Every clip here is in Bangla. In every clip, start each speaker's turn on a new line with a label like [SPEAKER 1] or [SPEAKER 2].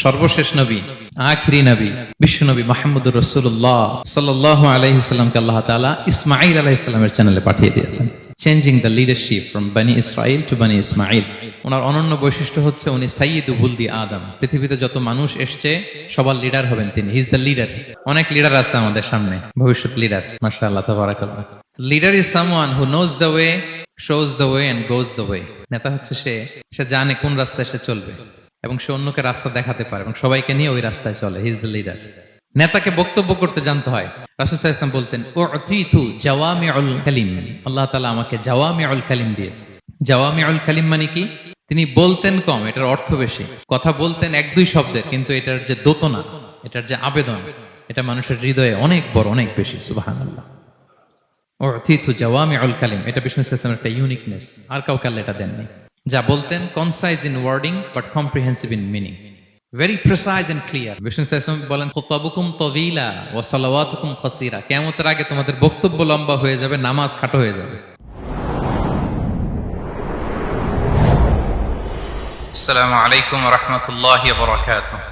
[SPEAKER 1] সর্বশেষ নবী, আখিরি নবী, বিশ্ব নবী মুহাম্মদুর রাসূলুল্লাহ সাল্লাল্লাহু আলাইহি সাল্লামকে আল্লাহ তাআলা ইসমাঈল আলাইহিস সালামের চ্যানেলে পাঠিয়ে দিয়েছেন। চেঞ্জিং দ্য লিডারশিপ ফ্রম বনি ইসরাইল টু বনি ইসমাঈল। ওনার অনন্য বৈশিষ্ট্য হচ্ছে উনি সাইয়্যিদু বুলদি আদম। পৃথিবীতে যত মানুষ এসছে সবার লিডার হবেন তিনি। He is the leader. অনেক লিডার আছে আমাদের সামনে, ভবিষ্যৎ লিডার। মাশাআল্লাহ, তাবারাকাল্লাহ। Leader is someone who knows the way, shows the way and goes the way. নেতা হচ্ছে সে জানে কোন রাস্তায় সে চলবে এবং সে অন্যকে রাস্তা দেখাতে পারে এবং সবাইকে নিয়ে ওই রাস্তায় চলে। হি ইজ দ্য লিডার। নেতাকে বক্তব্য করতে জানতে হয়। রাসূল সাল্লাল্লাহু আলাইহি ওয়াসাল্লাম বলতেন, উতিতু জাওয়ামিউল কালিম। আল্লাহ তাআলা আমাকে জাওয়ামিউল কালিম দিয়েছে। জাওয়ামিউল কালিম মানে কি? তিনি বলতেন কম, এটার অর্থ বেশি। কথা বলতেন এক দুই শব্দের, কিন্তু এটার যে দোতনা, এটার যে আবেদন, এটা মানুষের হৃদয়ে অনেক বড়, অনেক বেশি। সুবহানাল্লাহ। উতিতু জাওয়ামিউল কালিম, এটা বিষ্ণু সাল্লাল্লাহু আলাইহি ওয়াসাল্লামের একটা ইউনিকনেস। আর কাউকে আল্লাহ এটা দেননি। যা বলতেন concise in wording but comprehensive in meaning, very precise and clear. বিষ্ণু সাল্লাল্লাহু আলাইহি ওয়াসাল্লাম বলেন, খুতাবুকুম তাওয়িলা ওয়া সালাওয়াতুকুম কাসীরা। কিয়ামতের আগে তোমাদের বক্তব্য লম্বা হয়ে যাবে, নামাজ খাটো হয়ে যাবে। আসসালামু আলাইকুম ওয়া রাহমাতুল্লাহি ওয়া বারাকাতুহু।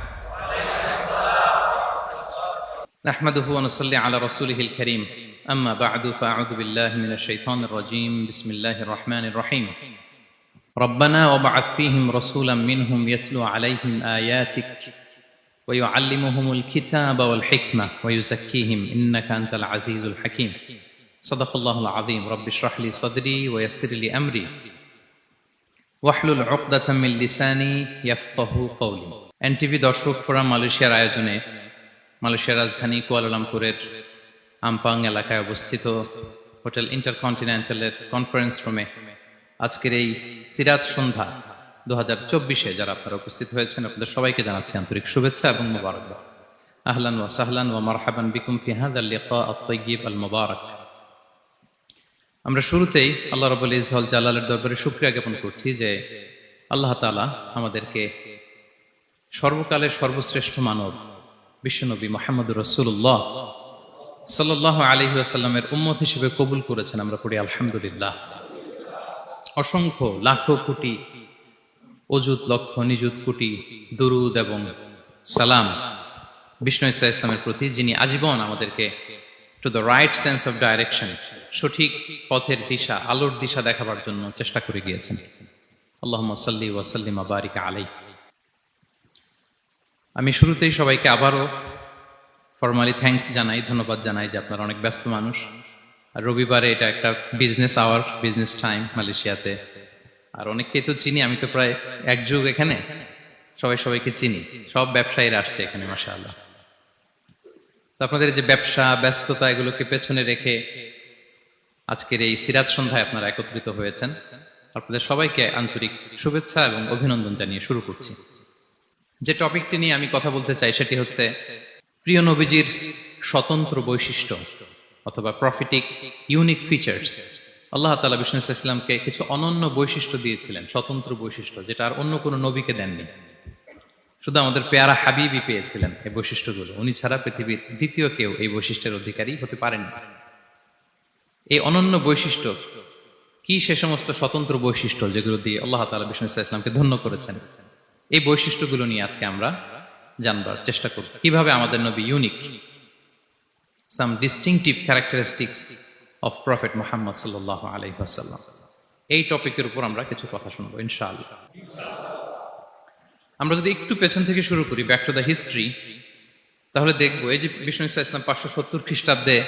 [SPEAKER 1] নাহমাদুহু ওয়া নুসাল্লি আলা রাসূলিহিল কারীম। আম্মা বা'দু ফাআউযু বিল্লাহি মিনাশ শাইতানির রাজীম। বিসমিল্লাহির রহমানির রহিম। ربنا وابعث فيهم رسولا منهم يتلو عليهم آياتك ويعلمهم الكتاب والحكمة ويزكيهم إنك أنت العزيز الحكيم. صدق الله العظيم. رب اشرح لي صدري ويسر لي أمري واحلل عقدة من لساني يفقهوا قولي. এনটিভি দর্শক ফোরাম মালয়েশিয়ার আয়োজনে মালয়েশিয়ার রাজধানী কুয়ালালামপুরের আমপাং এলাকায় অবস্থিত হোটেল ইন্টারকন্টিনেন্টালের কনফারেন্স রুমে আজকের এই সিরাত সন্ধ্যা 2024-এ যারা আপনারা উপস্থিত হয়েছেন, আপনাদের সবাইকে জানাচ্ছি আন্তরিক শুভেচ্ছা এবং মোবারকবাদ। আহলান ওয়া সাহলান ওয়া মারহাবান বিকুম ফি হাযাল লিকা আত-তাইয়্যিব আল মুবারাক। আমরা শুরুতেই আল্লাহ রাব্বুল ইজ্জত জালালের দরবারে শুকরিয়া জ্ঞাপন করছি যে আল্লাহ তাআলা আমাদেরকে সর্বকালের সর্বশ্রেষ্ঠ মানব বিশ্বনবী মুহাম্মদুর রাসূলুল্লাহ সাল্লাল্লাহু আলাইহি ওয়াসাল্লামের উম্মত হিসেবে কবুল করেছেন। আমরা পড়ি আলহামদুলিল্লাহ। অসংখ্য লাখো কোটি অযুত লক্ষ নিযুত কোটি দুরুদ এবং সালাম বিষ্ণু ঈসা ইসলামের প্রতি, যিনি আজীবন আমাদেরকে to the right sense of direction, সঠিক পথের দিশা, আলোর দিশা দেখাবার জন্য চেষ্টা করে গিয়েছেন। আল্লাহুম্মা সাল্লি ওয়া সাল্লিম ওয়া বারিক আলাইহি। আমি শুরুতেই সবাইকে আবারও ফরমালি থ্যাঙ্কস জানাই, ধন্যবাদ জানাই যে আপনারা অনেক ব্যস্ত মানুষ। আর রবিবারে এটা একটা বিজনেস আওয়ার, বিজনেস টাইম মালয়েশিয়াতে। আর অনেককেই তো চিনি, আমি তো প্রায় এক যুগ এখানে, সবাইকে চিনি। সব ব্যবসায়ীরা আসছে এখানে, মাশাআল্লাহ। তো আপনাদের যে ব্যবসা ব্যস্ততা, এগুলোকে পেছনে রেখে আজকের এই সিরাত সন্ধ্যায় আপনারা একত্রিত হয়েছেন। আপনাদের সবাইকে আন্তরিক শুভেচ্ছা এবং অভিনন্দন জানিয়ে শুরু করছি। যে টপিকটি নিয়ে আমি কথা বলতে চাই সেটি হচ্ছে প্রিয় নবীজির স্বতন্ত্র বৈশিষ্ট্য অথবা প্রফিটিক ইউনিক ফিচার্স। আল্লাহ তাআলা বিষ্ণু ইসলামকে কিছু অনন্য বৈশিষ্ট্য দিয়েছিলেন, স্বতন্ত্র বৈশিষ্ট্য, যেটা আর অন্য কোনো নবীকে দেননি। শুধু আমাদের পেয়ারা হাবিবই পেয়েছিলেন এই বৈশিষ্ট্যগুলো। উনি ছাড়া পৃথিবীর দ্বিতীয় কেউ এই বৈশিষ্ট্যের অধিকারী হতে পারেন। এই অনন্য বৈশিষ্ট্য কি? সে সমস্ত স্বতন্ত্র বৈশিষ্ট্য যেগুলো দিয়ে আল্লাহ তাআলা বিষ্ণু ইসলামকে ধন্য করেছেন। এই বৈশিষ্ট্যগুলো নিয়ে আজকে আমরা জানবার চেষ্টা করব, কিভাবে আমাদের নবী unique. Some distinctive characteristics of Prophet Muhammad sallallahu alaihi wasallam. এই টপিকের উপর আমরা কিছু কথা শুনবো ইনশাআল্লাহ। আমরা যদি একটু পেছন থেকে শুরু করি, ব্যাক টু দ্য হিস্ট্রি, তাহলে দেখবো এই যে বিষ্ণু ঈসা ইসলাম 570 খ্রিস্টাব্দে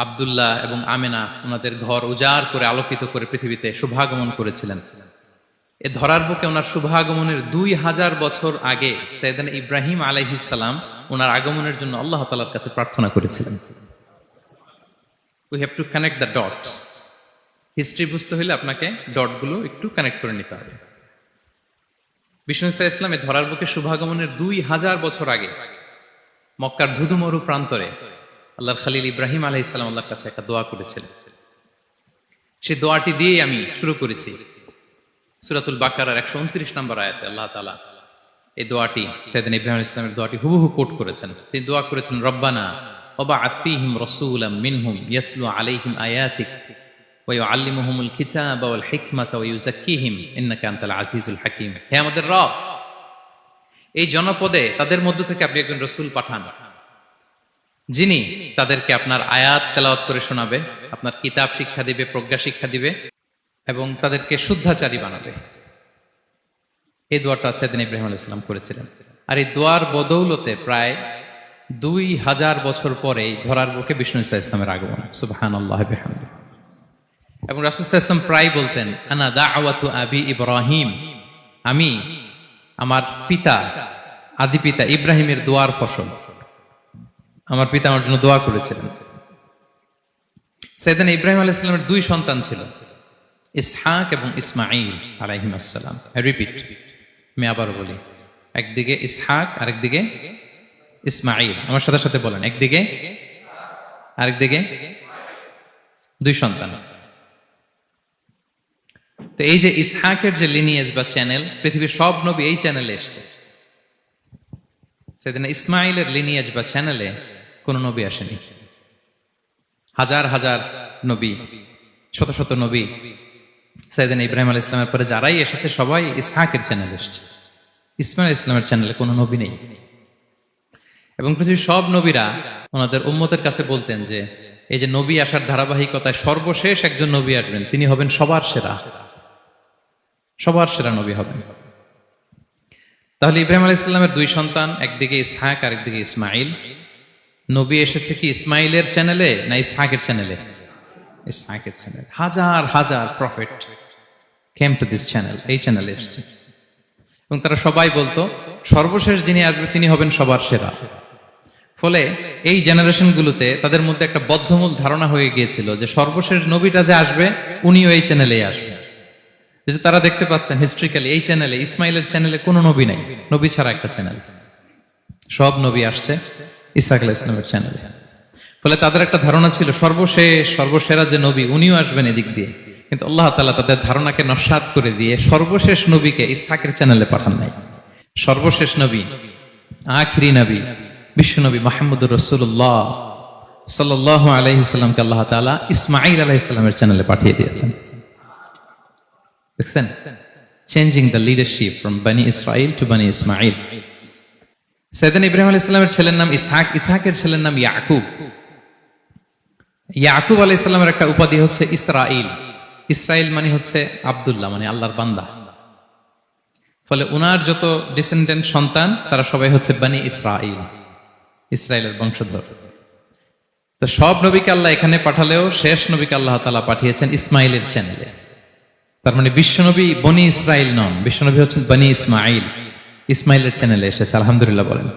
[SPEAKER 1] আব্দুল্লাহ এবং আমেনা ওনাদের ঘর উজাড় করে আলোকিত করে পৃথিবীতে শুভাগমন করেছিলেন। এ ধরার বুকে ওনার শুভাগমনের 2000 বছর আগে সাইয়েদনা ইব্রাহিম আলাইহিস সালাম ওনার আগমনের জন্য আল্লাহ তাআলার কাছে প্রার্থনা করেছিলেন। We have to connect the dots. History বুঝতে হলে আপনাকে ডটগুলো একটু কানেক্ট করে নিতে হবে। বিষ্ণু ঈসা ইসলাম এ ধরার বুকে শুভাগমনের 2000 বছর আগে মক্কার ধুধুমরু প্রান্তরে আল্লাহর খলিল ইব্রাহিম আলাইহিস সালাম আল্লাহর কাছে একটা দোয়া করেছিলেন। সেই দোয়াটি দিয়েই আমি শুরু করেছি। সূরাতুল বাকারার 129 নম্বর আয়াতে আল্লাহ তাআলা এই দোয়াটি, সাইয়েদনা ইব্রাহিম আলাইহিস সালামের দোয়াটি হুবহু কোট করেছেন। তিনি দোয়া করেছেন, রব্বানা ওয়াবআথ ফীহিম রাসূলাম মিনহুম ইয়াতলু আলাইহিম আয়াতিক ওয়া ইউআল্লিমুহুমুল কিতাবা ওয়াল হিকমাতা ওয়া ইউযাক্কিহিম ইন্নাকা আনতাল আজিজুল হাকীম। হে আমাদের রব, এই জনপদে তাদের মধ্য থেকে আপনি একজন রসুল পাঠান, যিনি তাদেরকে আপনার আয়াত তেলাওয়াত করে শোনাবে, আপনার কিতাব শিক্ষা দিবে, প্রজ্ঞা শিক্ষা দিবে এবং তাদেরকে শুদ্ধাচারী বানাবে। এই দোয়াটা সেদিন ইব্রাহিম আলাইহিস সালাম করেছিলেন। আর এই দোয়ার বদৌলতে প্রায় 2000 বছর পরে ধরার বুকে বিষ্ণু ঈসা ইসলামের আগমন। সুবহানাল্লাহ বিহামদিহি। এবং রাসূল সাল্লাল্লাহু আলাইহি ওয়াসাল্লাম প্রায় বলতেন, আনা দাওয়াতু আবি ইব্রাহিম, আমি আমার পিতা, আদি পিতা ইব্রাহিমের দোয়ার ফসল। আমার পিতা আমার জন্য দোয়া করেছিলেন। সাইয়েদনা ইব্রাহিম আলাইহিস সালামের 2 সন্তান ছিল, ইসহাক এবং ইসমাঈল আলাইহিস সালাম। আই রিপিট, আমি আবার বলি, একদিকে ইসহাক আরেকদিকে ইসমাঈল। আমার সাথে সাথে বলেন, একদিকে আরেকদিকে 2 সন্তান। তো এই যে ইসহাকের যে লিনিয়েজ বা চ্যানেল, পৃথিবীর সব নবী এই চ্যানেলে এসেছে। সাইয়েদনা ইসমাঈলের লিনিয়েজ বা চ্যানেলে কোন নবী আসেনি। হাজার হাজার নবী, শত শত নবী সাইয়েদনা ইব্রাহিম আলাইহিস সালামের পরে যারাই এসেছে সবাই ইসহাকের চ্যানেলে এসেছে। ইসমাঈল ইসলামের চ্যানেলে কোনো নবী নেই। এবং পৃথিবীর সব নবীরা ওনাদের উম্মতের কাছে বলতেন যে এই যে নবী আসার ধারাবাহিকতায় সর্বশেষ একজন নবী আসবেন, তিনি হবেন সবার সেরা, সবার সেরা নবী হবেন। তাহলে ইব্রাহিম আলাইহিস সালামের 2 সন্তান, একদিকে ইসহাক আর একদিকে ইসমাঈল। নবী এসেছে কি ইসমাঈলের চ্যানেলে না ইসহাকের চ্যানেলে? ইসহাকের চ্যানেলে। হাজার হাজার prophet came to this channel, এই চ্যানেলে এসেছে। এবং তারা সবাই বলতো সর্বশেষ যিনি আসবে তিনি হবেন সবার সেরা। ফলে এই জেনারেশনগুলোতে তাদের মধ্যে একটা বদ্ধমূল ধারণা হয়ে গিয়েছিল যে সর্বশেষ নবীটা যে আসবে উনিও এই চ্যানেলেই আসবে। যে তারা দেখতে পাচ্ছেন হিস্ট্রিক্যালি এই চ্যানেলে, ইসমাইলের চ্যানেলে কোনো নবী নাই, নবী ছাড়া একটা চ্যানেল। সব নবী আসছে ইসহাক আলাইহিস সালামের চ্যানেলে। ফলে তাদের একটা ধারণা ছিল সর্বশেষ সর্বসেরা যে নবী উনিও আসবেন এদিক দিয়ে। কিন্তু আল্লাহ তাআলা তাদের ধারণাকে নস্যাৎ করে দিয়ে সর্বশেষ নবীকে ইসহাকের চ্যানেলে পাঠান নাই। সর্বশেষ নবী, আখিরি নবী, বিশ্ব নবী মুহাম্মদুর রাসূলুল্লাহ সাল্লাল্লাহু আলাইহি সাল্লামকে আল্লাহ তাআলা ইসমাঈল আলাইহিস সালামের চ্যানেলে পাঠিয়ে দিয়েছেন। দেখছেন, চেঞ্জিং দ্য লিডারশিপ ফ্রম বনি ইসরাইল টু বনি ইসমাঈল। সাইয়েদনা ইব্রাহিম আলাইহিস সালামের ছেলের নাম ইসহাক, ইসহাকের ছেলের নাম ইয়াকুব। ইয়াকুব আলাইহিস সালামের একটা উপাধি হচ্ছে ইসরাইল। ইসরাইল মানে হচ্ছে আব্দুল্লাহ, মানে আল্লাহর বান্দা। ফলে উনার যত ডিসেন্ডেন্ট সন্তান তারা সবাই হচ্ছে বনি ইসরাইল, ইসরায়েলের বংশধর। তো সব নবীকে আল্লাহ এখানে পাঠালেও শেষ নবীকে আল্লাহ তাআলা পাঠিয়েছেন ইসমাইলের চ্যানেলে। তার মানে বিশ্বনবী বনি ইসরাইল নন, বিশ্বনবী হচ্ছেন বনি ইসমাইল, ইসমাইলের চ্যানেলে এসেছে। আলহামদুলিল্লাহ বলেন।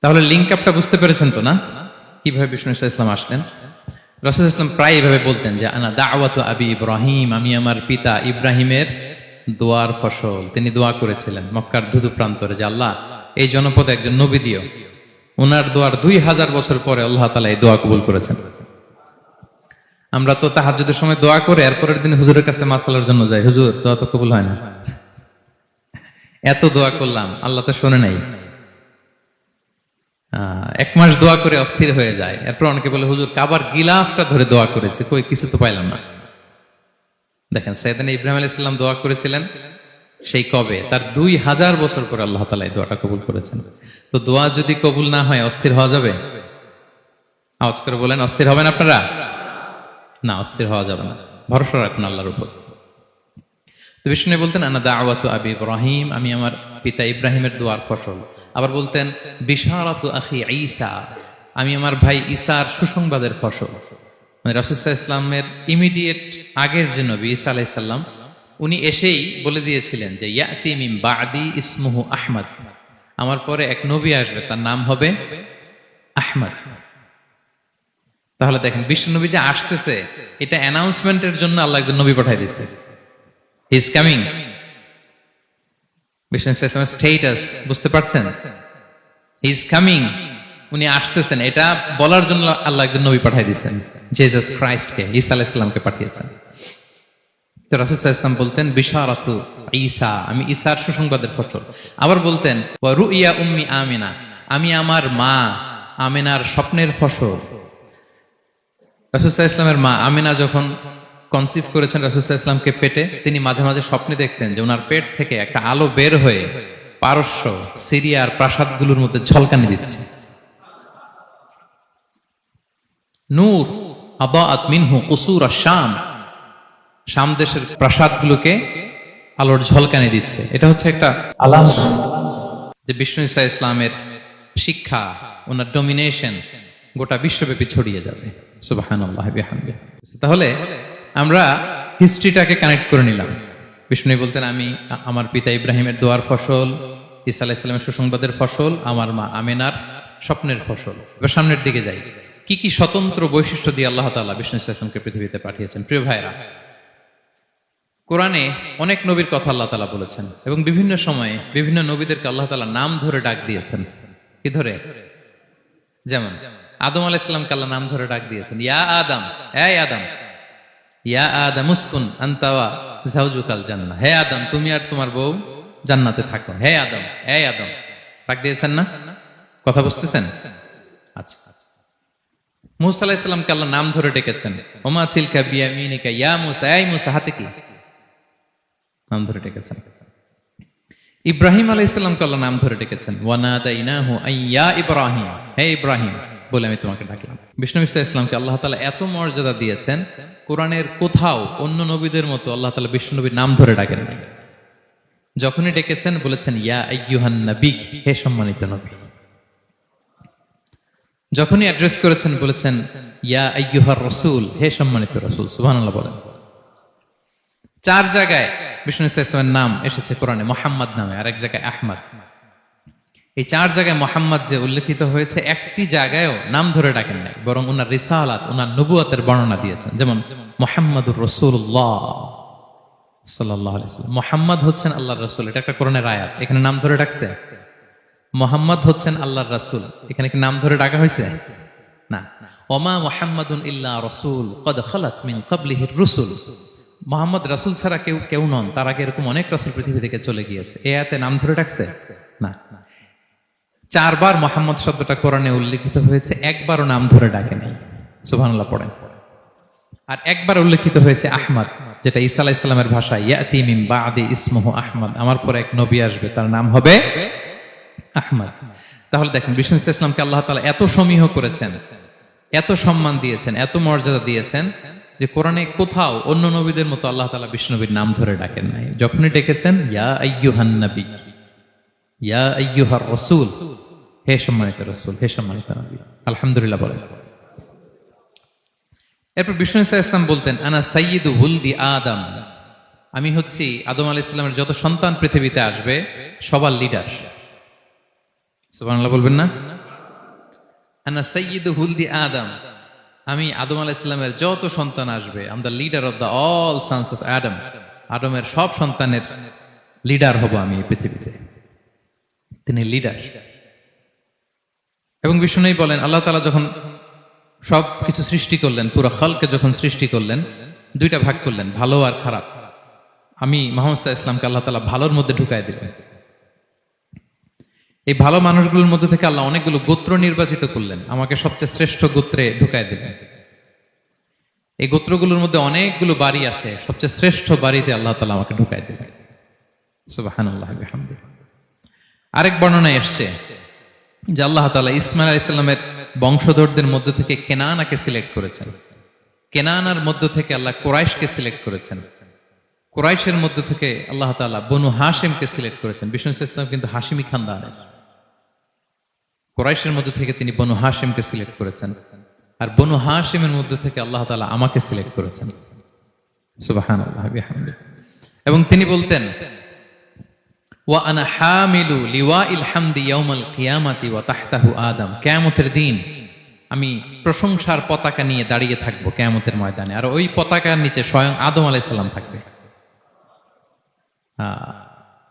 [SPEAKER 1] তাহলে লিঙ্ক আপটা বুঝতে পেরেছেন তো না, কিভাবে বিষ্ণু ঈসা ইসলাম আসলেন? রাসূল ইসলাম প্রায় এভাবে বলতেন যে আনা দাওয়াতু আবি ইব্রাহিম, আমি আমার পিতা ইব্রাহিমের দোয়ার ফসল। তিনি দোয়া করেছিলেন মক্কার ধুধু প্রান্তরে যে আল্লাহ এই জনপদে একজন নবী দিও। ওনার দোয়ার 2000 বছর পরে আল্লাহ তাআলা এই দোয়া কবুল করেছেন। আমরা তো তাহাজ্জুদের সময় দোয়া করে এরপরের দিন হুজুরের কাছে মাসালার জন্য যাই, হুজুর দোয়া তো কবুল হয় না, এত দোয়া করলাম আল্লাহ তো শোনে নাই। 1 মাস দোয়া করে অস্থির হয়ে যায়। এরপর অনেকে বলে হুজুর কাবার গিলাফটা ধরে দোয়া করেছে, কই কিছু তো পাইলাম না। দেখেন সাইয়েদনা ইব্রাহিম আলাইহিস সালাম দোয়া করেছিলেন সেই কবে, তার 2000 বছর পরে আল্লাহ তাআলা এই দোয়াটা কবুল করেছেন। তো দোয়া যদি কবুল না হয় অস্থির হওয়া যাবে? আওয়াজ করে বলেন, অস্থির হবেন আপনারা? না, অস্থির হওয়া যাবে না, ভরসা রাখুন আল্লাহর উপর। তো বিষ্ণু বলতেন আনা দাওয়াতু আবি ইব্রাহিম, আমি আমার পিতা ইব্রাহিমের দোয়ার ফসল। আবার বলতেন বিশারাতু আখি ঈসা, আমি আমার ভাই ঈসার সুসংবাদের ফসল। মানে রাসূল সাল্লাল্লাহু আলাইহি ওয়াসাল্লামের ইমিডিয়েট আগের যে নবী ঈসা আলাইহিস সালাম, উনি এসেই বলে দিয়েছিলেন যে ইয়াতি মিন বাদি ইসমুহু আহমদ, আমার পরে এক নবী আসবে তার নাম হবে আহমদ। তাহলে দেখেন বিশ্ব নবী যে আসতেছে এটা অ্যানাউন্সমেন্টের জন্য আল্লাহ একজন নবী পাঠিয়ে দিয়েছে। He is coming. বিশ্ব নবীর স্ট্যাটাস বুঝতে পারছেন? হি ইজ কামিং, উনি আসতেছেন, এটা বলার জন্য আল্লাহ একজন নবী পাঠিয়ে দিয়েছেন, জিসাস ক্রাইস্টকে, ঈসা আলাইহিস সালামকে পাঠিয়েছেন। তো রাসূল সাল্লাল্লাহু আলাইহি ওয়াসাল্লাম বলতেন বিশারাতু ঈসা, আমি ঈসার সুসংবাদের ফসল। আবার বলতেন ওয়া রুইয়া উম্মি আমিনা, আমি আমার মা আমিনার স্বপ্নের ফসল। রাসূল সাল্লাল্লাহু আলাইহি ওয়াসাল্লামের মা আমিনা যখন কনসিভ করেছেন রাসূল সাল্লাল্লাহু আলাইহি ওয়াসাল্লামকে পেটে, তিনি মাঝে মাঝে স্বপ্নে দেখতেন যে ওনার পেট থেকে একটা আলো বের হয়ে পারস্য, সিরিয়ার প্রাসাদগুলোর মধ্যে ঝলকানি দিচ্ছে। নূর আদাআত মিনহু কুসুর আশ-শাম, শাম দেশের প্রাসাদগুলোকে আলোর ঝলকানি দিচ্ছে। এটা হচ্ছে একটা আলামত যে বিষ্ণু ঈসা ইসলামের শিক্ষা, ওনার ডমিনেশন গোটা বিশ্বব্যাপী ছড়িয়ে যাবে। সুবহানাল্লাহ বিহামদিহি। তাহলে আমরা হিস্ট্রিটাকে কানেক্ট করে নিলাম। বিষ্ণু বলতেন, আমি আমার পিতা ইব্রাহিমের দোয়ার ফসল, ঈসা আলাইহিস সালামের সুসংবাদের ফসল, আমার মা আমেনার স্বপ্নের ফসল। এবার সামনের দিকে যাই, কি কি স্বতন্ত্র বৈশিষ্ট্য দিয়ে আল্লাহ তাআলা বিষ্ণু ইসলামকে পৃথিবীতে পাঠিয়েছেন। প্রিয় ভাইরা, কোরআনে অনেক নবীর কথা আল্লাহ তাআলা বলেছেন এবং বিভিন্ন সময়ে বিভিন্ন নবীদেরকে আল্লাহ তাআলা নাম ধরে ডাক দিয়েছেন। কি ধরে? যেমন আদম আলাইহিস সালামকে আল্লাহ নাম ধরে ডাক দিয়েছেন, ইয়া আদম, এই আদম, ইয়া আদম উসকুন আনতা ওয়া যাওজুকাল জান্নাহ, হে আদম তুমি আর তোমার বউ জান্নাতে থাকো, হে আদম, এই আদম, ডাক দিয়েছেন না? কথা বুঝতেছেন? আচ্ছা। মূসা আলাইহিস সালামকে আল্লাহ নাম ধরে ডেকেছেন, ওমা তিলকা বিয়ামিনিকা ইয়া মূসা, এই মূসা হাতে কি? নাম ধরে ডেকেছেন। ইব্রাহিম আলাইহিস সালামকে আল্লাহ নাম ধরে ডেকেছেন, ওয়া নাদাইনাহু আইয়া ইব্রাহিম, হে ইব্রাহিম বলে আমি তোমাকে ডাকলাম। বিষ্ণু ঈসা ইসলামকে আল্লাহ তাআলা এত মর্যাদা দিয়েছেন, কোরআনের কোথাও অন্য নবীদের মতো আল্লাহ তাআলা বিষ্ণু নবীর নাম ধরে ডাকেন নাই। যখনই ডেকেছেন বলেছেন ইয়া আইয়ুহান নবী, হে সম্মানিত নবী। যখনই অ্যাড্রেস করেছেন বলেছেন ইয়া আইয়ুহার রাসূল, হে সম্মানিত রাসূল। সুবহানাল্লাহ বলেন। 4 জায়গায় বিষ্ণু ঈসা ইসলামের নাম এসেছে কোরআনে মুহাম্মদ নামে, আর এক জায়গায় আহমদ। এই 4 জায়গায় মুহাম্মদ যে উল্লেখিত হয়েছে, একটি জায়গায়ও নাম ধরে ডাকেন নাই, বরং ওনার রিসালাত, ওনার নবুয়তের বর্ণনা দিয়েছেন। যেমন মুহাম্মাদুর রাসূলুল্লাহ সাল্লাল্লাহু আলাইহি ওয়াসাল্লাম, মুহাম্মদ হচ্ছেন আল্লাহর রাসূল, এটা একটা কোরআনের আয়াত। এখানে নাম ধরে ডাকছে? মুহাম্মদ হচ্ছেন আল্লাহর রাসূল, এখানে কি নাম ধরে ডাকা হয়েছে? না। ওমা মুহাম্মাদুন ইল্লা রাসূল ক্বাদ খালাত মিন ক্বাবলিহির রুসুল, মুহাম্মদ রাসূল ছাড়া কেউ নন, তার আগে এরকম অনেক রাসূল পৃথিবী থেকে চলে গিয়েছে। এই আয়াতে নাম ধরে ডাকছে? না। 4 বার মুহাম্মদ শব্দটা কোরআনে উল্লেখিত হয়েছে, একবারও নাম ধরে ডাকে নাই। সুবহানাল্লাহ পড়েন। আর একবার উল্লেখিত হয়েছে আহমদ, যেটা ঈসা আলাইহিস সালামের ভাষা, ইয়াতি মিন বাদি ইসমুহু আহমদ, আমার পরে এক নবী আসবে, তার নাম হবে আহমদ। তাহলে দেখেন বিষ্ণু ইসলামকে আল্লাহ তাআলা এত সমীহ করেছেন, এত সম্মান দিয়েছেন, এত মর্যাদা দিয়েছেন যে কোরআনে কোথাও অন্য নবীদের মতো আল্লাহ তাআলা বিষ্ণু নবীর নাম ধরে ডাকেন নাই। যখনই ডেকেছেন ইয়া আইয়ুহান নবী, ইয়া আইয়ুহার রাসূল, হে সম্মানিত রাসূল, হে সম্মানিত নবী। আলহামদুলিল্লাহ বলেন। এরপর বিষ্ণু ইসলাম বলতেন, আনা সাইয়্যিদু ওয়ালদি আদম, আমি হচ্ছি আদম আলাইহিস সালামের যত সন্তান পৃথিবীতে আসবে সবার লিডার। সুবহানাল্লাহ বলবেন না? আনা সাইয়্যিদু ওয়ালদি আদম, আমি আদম আলাইহিস সালামের যত সন্তান আসবে, I am the leader of the all sons of আদম, আদমের সব সন্তানের লিডার হব আমি এই পৃথিবীতে। তিনি লিডার। এবং বিষ্ণু বলেন, আল্লাহ তাআলা যখন সব কিছু সৃষ্টি করলেন, পুরো খালকে যখন সৃষ্টি করলেন, 2টা ভাগ করলেন, ভালো আর খারাপ। আমি মুহাম্মদ সাল্লাল্লাহু আলাইহি ওয়াসাল্লামকে আল্লাহ তাআলা ভালোর মধ্যে ঢুকায় দিলেন। এই ভালো মানুষগুলোর মধ্যে থেকে আল্লাহ অনেকগুলো গোত্র নির্বাচিত করলেন, আমাকে সবচেয়ে শ্রেষ্ঠ গোত্রে ঢুকায় দিলেন। এই গোত্রগুলোর মধ্যে অনেকগুলো বাড়ি আছে, সবচেয়ে শ্রেষ্ঠ বাড়িতে আল্লাহ তাআলা আমাকে ঢুকায় দিলেন। সুবহানাল্লাহ বিহামদিহি। আরেক বর্ণনায় এসেছে যে আল্লাহ তাআলা ইসমাঈল আলাইহিস সালামের বংশধরদের মধ্য থেকে কেনানাকে সিলেক্ট করেছেন। কেনানার মধ্য থেকে আল্লাহ কুরাইশকে সিলেক্ট করেছেন। কুরাইশের মধ্য থেকে আল্লাহ তাআলা বনু হাশিমকে সিলেক্ট করেছেন। বিষ্ণু ইসলাম কিন্তু হাশিমি খানদানের। কুরাইশের মধ্য থেকে তিনি বনু হাশিমকে সিলেক্ট করেছেন, আর বনু হাশিমের মধ্য থেকে আল্লাহ তাআলা আমাকে সিলেক্ট করেছেন। সুবহানাল্লাহ বিহামদিহি। এবং তিনি বলতেন, ওয়া আনা হামিলু লিওয়াইল হামদি ইয়াউমাল কিয়ামাতি ওয়া তাহতাহু আদম, কিয়ামতের দিন আমি প্রশংসার পতাকা নিয়ে দাঁড়িয়ে থাকবো কিয়ামতের ময়দানে, আর ওই পতাকার নিচে স্বয়ং আদম আলাইহিস সালাম থাকবে।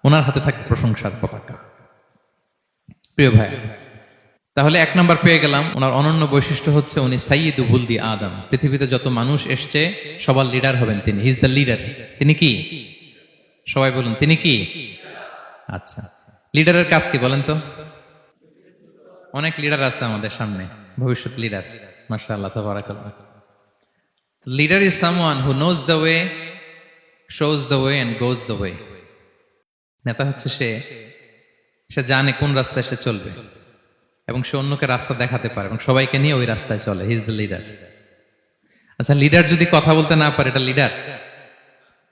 [SPEAKER 1] ওনার হাতে থাকবে প্রশংসার পতাকা। প্রিয় ভাই, তাহলে 1 নম্বর পেয়ে গেলাম, ওনার অনন্য বৈশিষ্ট্য হচ্ছে উনি সাইয়্যিদু ওয়ালদি আদম। পৃথিবীতে যত মানুষ এসছে সবার লিডার হবেন তিনি। He is the leader. তিনি কি? সবাই বলুন, তিনি কি? আচ্ছা, লিডারের কাজ কি বলেন তো? অনেক লিডার আছে আমাদের সামনে, ভবিষ্যৎ লিডার। মাশাআল্লাহ, তাবারাকাল্লাহ। Leader is someone who knows the way, shows the way and goes the way. নেতা হচ্ছে সে সে জানে কোন রাস্তায় সে চলবে এবং সে অন্যকে রাস্তা দেখাতে পারে এবং সবাইকে নিয়ে ওই রাস্তায় চলে। হি ইজ দ্য লিডার। আচ্ছা, লিডার যদি কথা বলতে না পারে, এটা লিডার?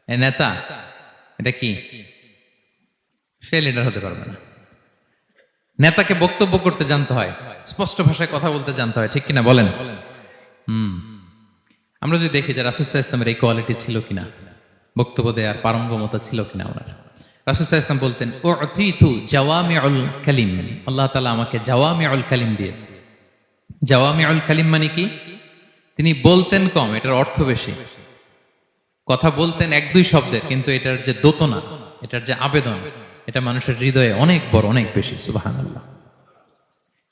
[SPEAKER 1] এ নেতা? এটা কি? সে লিডার হতে পারবে না। নেতাকে বক্তব্য করতে জানতে হয়, স্পষ্ট ভাষায় কথা বলতে জানতে হয়, ঠিক কিনা বলেন? আমরা যদি দেখি যে রাসূল সাল্লাল্লাহু আলাইহি ওয়াসাল্লামের এই কোয়ালিটি ছিল কিনা, বক্তব্য দেওয়ার পারঙ্গমতা ছিল কিনা ওনার। রাসূল সাল্লাল্লাহু আলাইহি ওয়াসাল্লাম বলতেন, উতিতু জাওয়ামিউল কালিম, আল্লাহ তাআলা আমাকে জাওয়ামিউল কালিম দিয়েছে। জাওয়ামিউল কালিম মানে কি? তিনি বলতেন কম, এটার অর্থ বেশি। কথা বলতেন এক দুই শব্দের, কিন্তু এটার যে দোতনা, এটার যে আবেদন, এটা মানুষের হৃদয়ে অনেক বড়, অনেক বেশি। সুবহানাল্লাহ।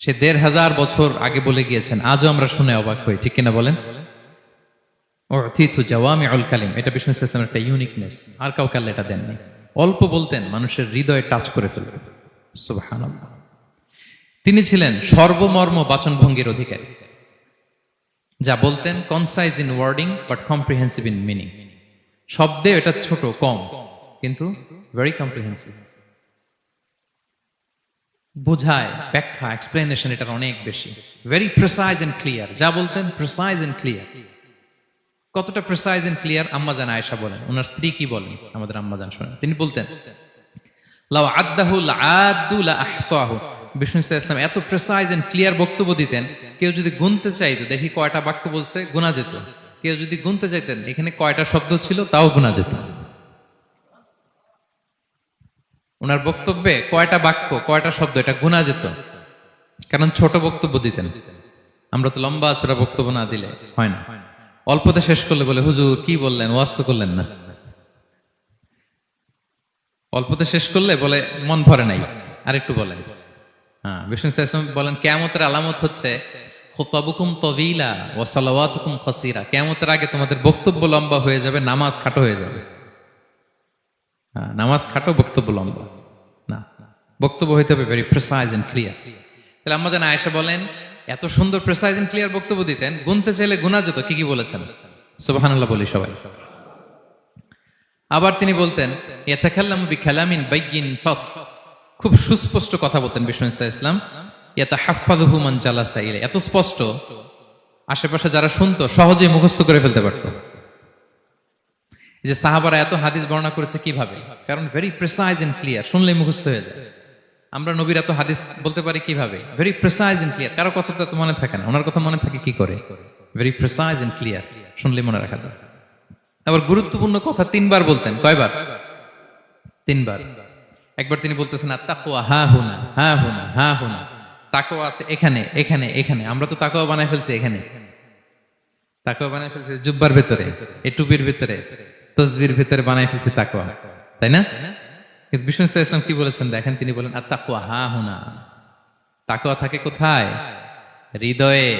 [SPEAKER 1] সে ১৫০০ বছর আগে বলে গিয়েছেন, আজও আমরা শুনে অবাক হই, ঠিক কিনা বলেন? উতিতু জাওয়ামিউল কালিম, এটা বিষ্ণু সাল্লাল্লাহু আলাইহি ওয়াসাল্লামের একটা ইউনিকনেস, আর কাউকে আল্লাহ এটা দেননি। অল্প বলতেন, মানুষের হৃদয়ে টাচ করে ফেলতেন। সুবহানাল্লাহ। তিনি ছিলেন সর্বমর্ম বাচনভঙ্গির অধিকারী। যা বলতেন concise in wording but comprehensive in meaning. শব্দে এটা ছোট, কম, কিন্তু ভেরি কম্প্রিহেন্সিভ। বোঝায়, ব্যাখ্যা, এক্সপ্লেনেশন এটার অনেক বেশি। Very precise and clear. যা বলতেন প্রিসাইজ এন্ড ক্লিয়ার। কতটা প্রিসাইজ এন্ড ক্লিয়ার? আম্মাজান আয়েশা বলেন, ওনার স্ত্রী কি বলেন আমাদের আম্মাজান শোনেন। তিনি বলতেন, লাউ আদ্দাহু লাআদ্দু লা আহসাহু। বিষ্ণু সাল্লাল্লাহু আলাইহি ওয়াসাল্লাম এত প্রিসাইজ এন্ড ক্লিয়ার বক্তব্য দিতেন, কেউ যদি গুনতে চাইতো, দেখি কয়টা বাক্য বলছে, গোনা যেত। কেউ যদি গুনতে চাইতেন এখানে কয়টা শব্দ ছিল, তাও গোনা যেত। ওনার বক্তব্যে কয়টা বাক্য, কয়টা শব্দ, এটা গোনা যেত, কারণ ছোট বক্তব্য দিতেন। আমরা তো লম্বা চড়া বক্তব্য না দিলে হয় না। অল্পতে শেষ করলে বলে, হুজুর কি বললেন, ওয়াজ তো করলেন না। অল্পতে শেষ করলে বলে, মন ভরে নাই, আরেকটু বলেন। হ্যাঁ, বিষ্ণু সাল্লাল্লাহু আলাইহি ওয়াসাল্লাম বলেন, কিয়ামতের আলামত হচ্ছে খুতাবুকুম তাওয়িলা ওয়া সালাওয়াতুকুম কাসীরা। কিয়ামতের আগে তোমাদের বক্তব্য লম্বা হয়ে যাবে, নামাজ খাটো হয়ে যাবে। হ্যাঁ, নামাজ খাটো, বক্তব্য লম্বা না। বক্তব্য হইতে হবে ভেরি প্রিসাইজ এন্ড ক্লিয়ার। তাহলে আম্মাজান আয়েশা বলেন, এত সুন্দর প্রিসাইজ এন্ড ক্লিয়ার বক্তব্য দিতেন, গুনতে চাইলে গুনাহ যেত। কি কি বলেছেন? সুবহানাল্লাহ বলি সবাই। আবার তিনি বলতেন, ইয়াতাকাল্লামু বিকালামিন বাইয়িন ফাসল। খুব সুস্পষ্ট কথা বলতেন বিষ্ণু সাল্লাল্লাহু আলাইহি ওয়াসাল্লাম। ইয়াতাহাফফাযুহু মান জালাসা ইলাইহি, এত স্পষ্ট আশেপাশে যারা শুনতো সহজেই মুখস্থ করে ফেলতে পারত। এই যে সাহাবারা এত হাদিস বর্ণনা করেছে কিভাবে? কারণ ভেরি প্রিসাইজ এন্ড ক্লিয়ার, শুনলেই মুখস্থ হয়ে যায়। আমরা নবীর এত হাদিস বলতে পারি কিভাবে? Very precise and clear. কারো কথা তো মনে থাকে না, ওনার কথা মনে থাকে কি করে? ভেরি প্রিসাইজ এন্ড ক্লিয়ার, শুনলেই মনে রাখা যায়। আবার গুরুত্বপূর্ণ কথা 3 বার বলতেন। কয়বার? 3 বার। একবার তিনি বলতেছেন, আত-তাকওয়া হা হুনা, হা হুনা, হা হুনা। তাকওয়া আছে এখানে, এখানে, এখানে। আমরা তো তাকওয়া বানায় ফেলছি এখানে, তাকওয়া বানায় ফেলছি জুব্বার ভিতরে, এই টুপির ভিতরে, তসবির ভিতরে বানায় ফেলছি তাকওয়া, তাই না? কিন্তু বিষ্ণু সাল্লাল্লাহু আলাইহি ওয়াসাল্লাম কি বলেছেন দেখেন, তিনি বলেন, আত-তাকওয়া হা হুনা। তাকওয়া থাকে কোথায়? হৃদয়ে।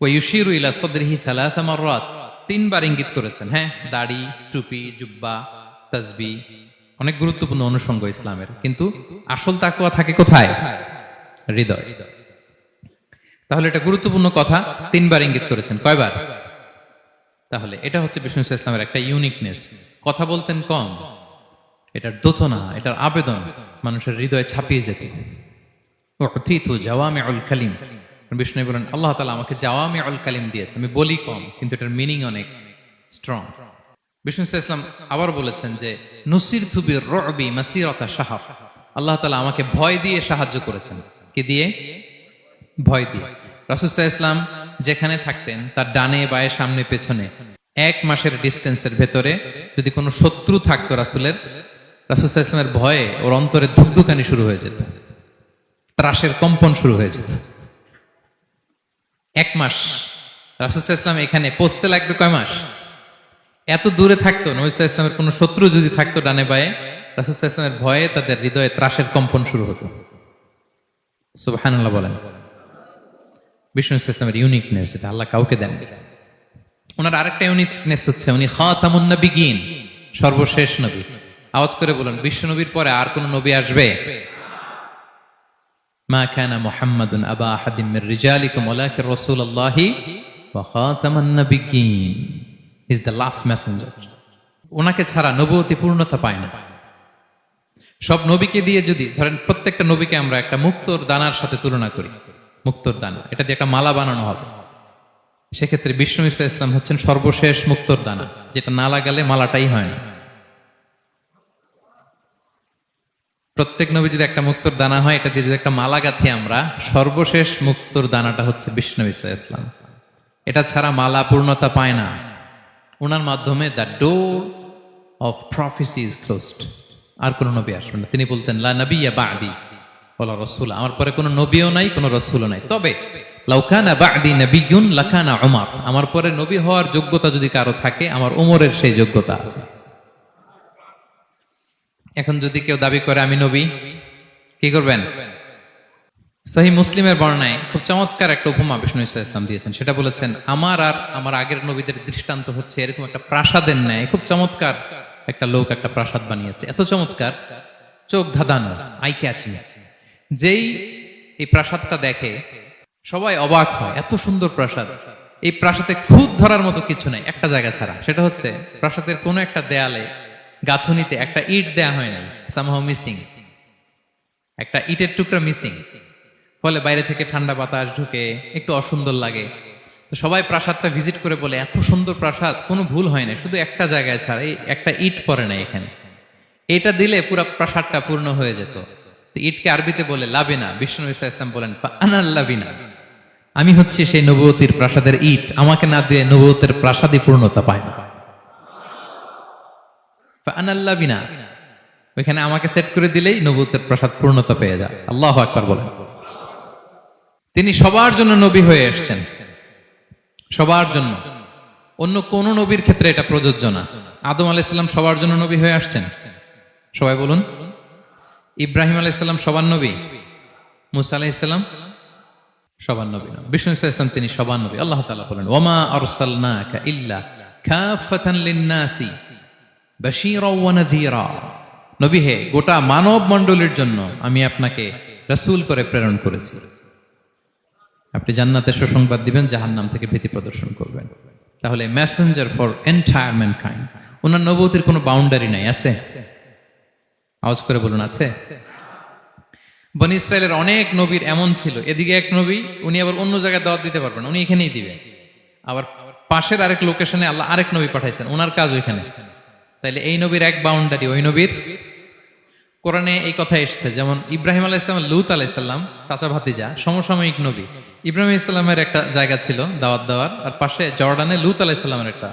[SPEAKER 1] ওয়া ইউশিরু ইলা সাদরিহি সালাসা মাররাত। 3 বার ইঙ্গিত করেছেন। হ্যাঁ, দাড়ি, টুপি, জুব্বা, তাসবিহ অনেক গুরুত্বপূর্ণ অনুষঙ্গ ইসলামের, কিন্তু আসল তাকওয়া থাকে কোথায়? হৃদয়। তাহলে এটা গুরুত্বপূর্ণ কথা, 3 বার ইঙ্গিত করেছেন। কয়বার? তাহলে এটা হচ্ছে বিষ্ণু সাল্লাল্লাহু আলাইহি ওয়াসাল্লামের একটা ইউনিকনেস। কথা বলতেন কম, এটার দোতনা, এটার আবেদন মানুষের হৃদয়ে ছাপিয়ে যেত। উতিতু জাওয়ামিউল কালিম। বিষ্ণু বলেন, আল্লাহ তাআলা আমাকে জাওয়ামিউল কালিম দিয়েছে, আমি বলি কম, কিন্তু এটার মিনিং অনেক স্ট্রং। বিষ্ণু সাল্লাল্লাহু আলাইহি ওয়াসাল্লাম আবার বলেছেন যে, নুসিরতু বির-রু'বি মাসিরাতা শাহর। আল্লাহ তাআলা আমাকে ভয় দিয়ে সাহায্য করেছেন। কি দিয়ে? ভয় দিয়ে। রাসূল সাল্লাল্লাহু আলাইহি ওয়াসাল্লাম যেখানে থাকতেন, তার ডানে বায়ে সামনে পেছনে 1 মাসের ডিস্টেন্সের ভেতরে যদি কোনো শত্রু থাকতো রাসূলের, রাসূল সাল্লাল্লাহু আলাইহি ওয়াসাল্লামের ভয়ে ওর অন্তরে ধুকধুকানি শুরু হয়ে যেত, ত্রাসের কম্পন শুরু হয়ে যেত। 1 মাস রাসূল সাল্লাল্লাহু আলাইহি ওয়াসাল্লাম এখানে পৌঁছতে লাগবে কয় মাস? এত দূরে থাকতো, নবী সাল্লাল্লাহু আলাইহি ওয়াসাল্লামের কোনো শত্রু যদি থাকতো ডানে বায়ে, রাসূল সাল্লাল্লাহু আলাইহি ওয়াসাল্লামের ভয়ে তাদের হৃদয়ে ত্রাসের কম্পন শুরু হতো। সুবহানাল্লাহ বলেন। বিষ্ণু সাল্লাল্লাহু আলাইহি ওয়াসাল্লামের ইউনিকনেস, এটা আল্লাহ কাউকে দেন। ওনার আরেকটা ইউনিকনেস হচ্ছে উনি খাতামুন নবিয়্যিন, সর্বশেষ নবী। আওয়াজ করে বলেন, বিশ্ব নবীর পরে আর কোন নবী আসবে? মা কানা মুহাম্মাদুন আবা আহাদিম মির রিজালিকুম ওয়ালাকিন রাসূলুল্লাহি ওয়া খাতামান নবিয়্যিন। He is the last messenger. ওনাকে ছাড়া নবুয়তি পূর্ণতা পায় না। সব নবীকে দিয়ে যদি ধরেন প্রত্যেকটা নবীকে আমরা একটা মুক্তোর দানার সাথে তুলনা করি, মুক্তোর দানা, এটা দিয়ে একটা মালা বানানো হবে, সেক্ষেত্রে বিষ্ণু ঈসা ইসলাম হচ্ছেন সর্বশেষ মুক্তোর দানা, যেটা না লাগালে মালাটাই হয় না। প্রত্যেক নবী যদি একটা মুক্তোর দানা হয়, এটা দিয়ে যদি একটা মালা গাঁথি আমরা, সর্বশেষ মুক্তোর দানাটা হচ্ছে বিষ্ণু ঈসা ইসলাম। এটা ছাড়া মালা পূর্ণতা পায় না। ওনার মাধ্যমে the door of prophecy is closed. আর কোন নবী আসবেন না। তিনি বলতেন লা নবিয়্যা বা'দি ওয়ালা রাসূল, আমার পরে কোনো নবীও নাই, কোনো রাসূলও নাই, তবে লাউ কানা বা'দি নবিয়্যুন লাকানা উমর, আমার পরে নবী হওয়ার যোগ্যতা যদি কারো থাকে, আমার উমরের সেই যোগ্যতা আছে। এখন যদি কেউ দাবি করে আমি নবী, কি করবেন? সহিহ মুসলিমের বর্ণনায় খুব চমৎকার একটা উপমা বিষ্ণু ঈসা ইসলাম দিয়েছেন। সেটা বলেছেন, আমার আর আমার আগের নবীদের দৃষ্টান্ত হচ্ছে এরকম একটা প্রাসাদের ন্যায়। খুব চমৎকার একটা লোক একটা প্রাসাদ বানিয়েছে, এত চমৎকার, চোখ ধাঁধানো, আই ক্যাচিং। যেই এই প্রাসাদটা দেখে সবাই অবাক হয়, এত সুন্দর প্রাসাদ। এই প্রাসাদে খুঁত ধরার মতো কিছু নাই একটা জায়গা ছাড়া, সেটা হচ্ছে প্রাসাদের কোনো একটা দেয়ালে গাঁথুনিতে একটা ইট দেয়া হয় না, সামহাউ মিসিং, একটা ইটের টুকরা মিসিং। ফলে বাইরে থেকে ঠান্ডা বাতাস ঢুকে একটু অসুন্দর লাগে। তো সবাই প্রাসাদটা ভিজিট করে বলে এত সুন্দর প্রাসাদ, কোনো ভুল হয় না, শুধু একটা জায়গায় ছাড়া, এই একটা ইট পড়ে না এখানে, এটা দিলে পুরো প্রাসাদটা পূর্ণ হয়ে যেত। তো ইটকে আরবিতে বলে লাবিনা। বিষ্ণু ঈসা ইসলাম বলেন ফাআনাল লাবিনা, আমি হচ্ছি সেই নবুয়তির প্রাসাদের ইট, আমাকে না দিয়ে নবুয়তের প্রাসাদই পূর্ণতা পায় না। ফাআনাল লাবিনা, ওইখানে আমাকে সেট করে দিলেই নবুয়তের প্রাসাদ পূর্ণতা পেয়ে যায়। আল্লাহু আকবার বলেন। তিনি সবার জন্য নবী হয়ে এসেছেন, সবার জন্য। অন্য কোন নবীর ক্ষেত্রে এটা প্রযোজ্য না। আদম আলাইহিস সালাম সবার জন্য নবী হয়ে আসছেন, সবাই বলুন। ইব্রাহিম আলাইহিস সালাম সবার নবী, মুসা আলাইহিস সালাম সবার নবী না। বিষ্ণু ঈসা ইসলাম তিনি সবার নবী। আল্লাহ তাআলা বলেন ওয়ামা আরসালনাকা ইল্লা কাফাতান লিন-নাসি বাশীরা ওয়া নাযীরা, নবী হে, গোটা মানব মণ্ডলীর জন্য আমি আপনাকে রাসূল করে প্রেরণ করেছি। আপনি জান্নাতের সুসংবাদ দিবেন, জাহান্নাম থেকে ভীতি প্রদর্শন করবেন। তাহলে মেসেঞ্জার ফর এন্টায়ার ম্যানকাইন্ড। ওনার নবুয়তির কোনো বাউন্ডারি নাই, আছে? আওয়াজ করে বলুন, আছে? বনি ইসরায়েলের অনেক নবীর এমন ছিল, এদিকে এক নবী, উনি আবার অন্য জায়গায় দাওয়াত দিতে পারবেন, উনি এখানেই দিবে। আবার পাশের আরেক লোকেশনে আল্লাহ আরেক নবী পাঠাইছেন, ওনার কাজ ওইখানে। তাইলে এই নবীর এক বাউন্ডারি, ওই নবীর। কোরআনে এই কথা এসেছে, যেমন ইব্রাহিম আলাইহিসসালাম, লূত আলাইহিসসালাম চাচা ভাতিজা, সমসাময়িক নবী। ইব্রাহিম ইসলামের একটা জায়গা ছিল দাওয়াত দেওয়ার, আর পাশে জর্ডানে লূত আলাইহিসসালামের একটা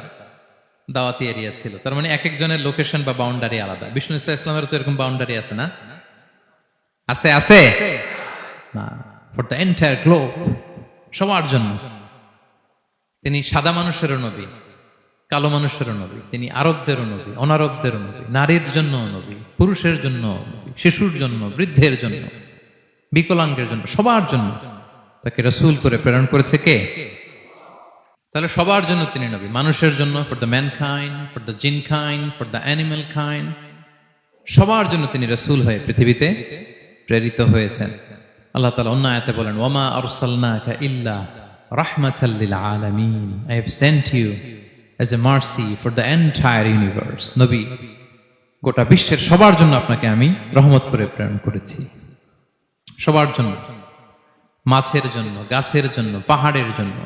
[SPEAKER 1] দাওয়াতি এরিয়া ছিল। তার মানে এক একজনের লোকেশন বা বাউন্ডারি আলাদা। বিষ্ণু ঈসা ইসলামের তো এরকম বাউন্ডারি আছে না? আছে? আছে না? ফর দ্য এন্টায়ার গ্লোব, সবার জন্য। তিনি সাদা মানুষেরও নবী, কালো মানুষেরও নবী, তিনি আরবদেরও নবী, অনারবদেরও নবী, নারীর জন্য নবী, পুরুষের জন্য নবী, শিশুর জন্য, বৃদ্ধের জন্য, বিকলাঙ্গের জন্য, সবার জন্য তাকে রাসূল করে প্রেরণ করেছে কে? তাহলে সবার জন্য তিনি নবী, মানুষের জন্য, for the mankind, for the জিনকাইন্ড, for the animal kind, সবার জন্য তিনি রাসূল হয়ে পৃথিবীতে প্রেরিত হয়েছেন। আল্লাহ তাআলা অন্য আয়াতে বলেন ওয়ামা আরসালনাকা ইল্লা রাহমাতাল লিল আলামিন, I have sent you as a mercy for the entire universe. নবী, গোটা বিশ্বের সবার জন্য আপনাকে আমি রহমত করে প্রেরণ করেছি, সবার জন্য, মাছের জন্য, গাছের জন্য, পাহাড়ের জন্য।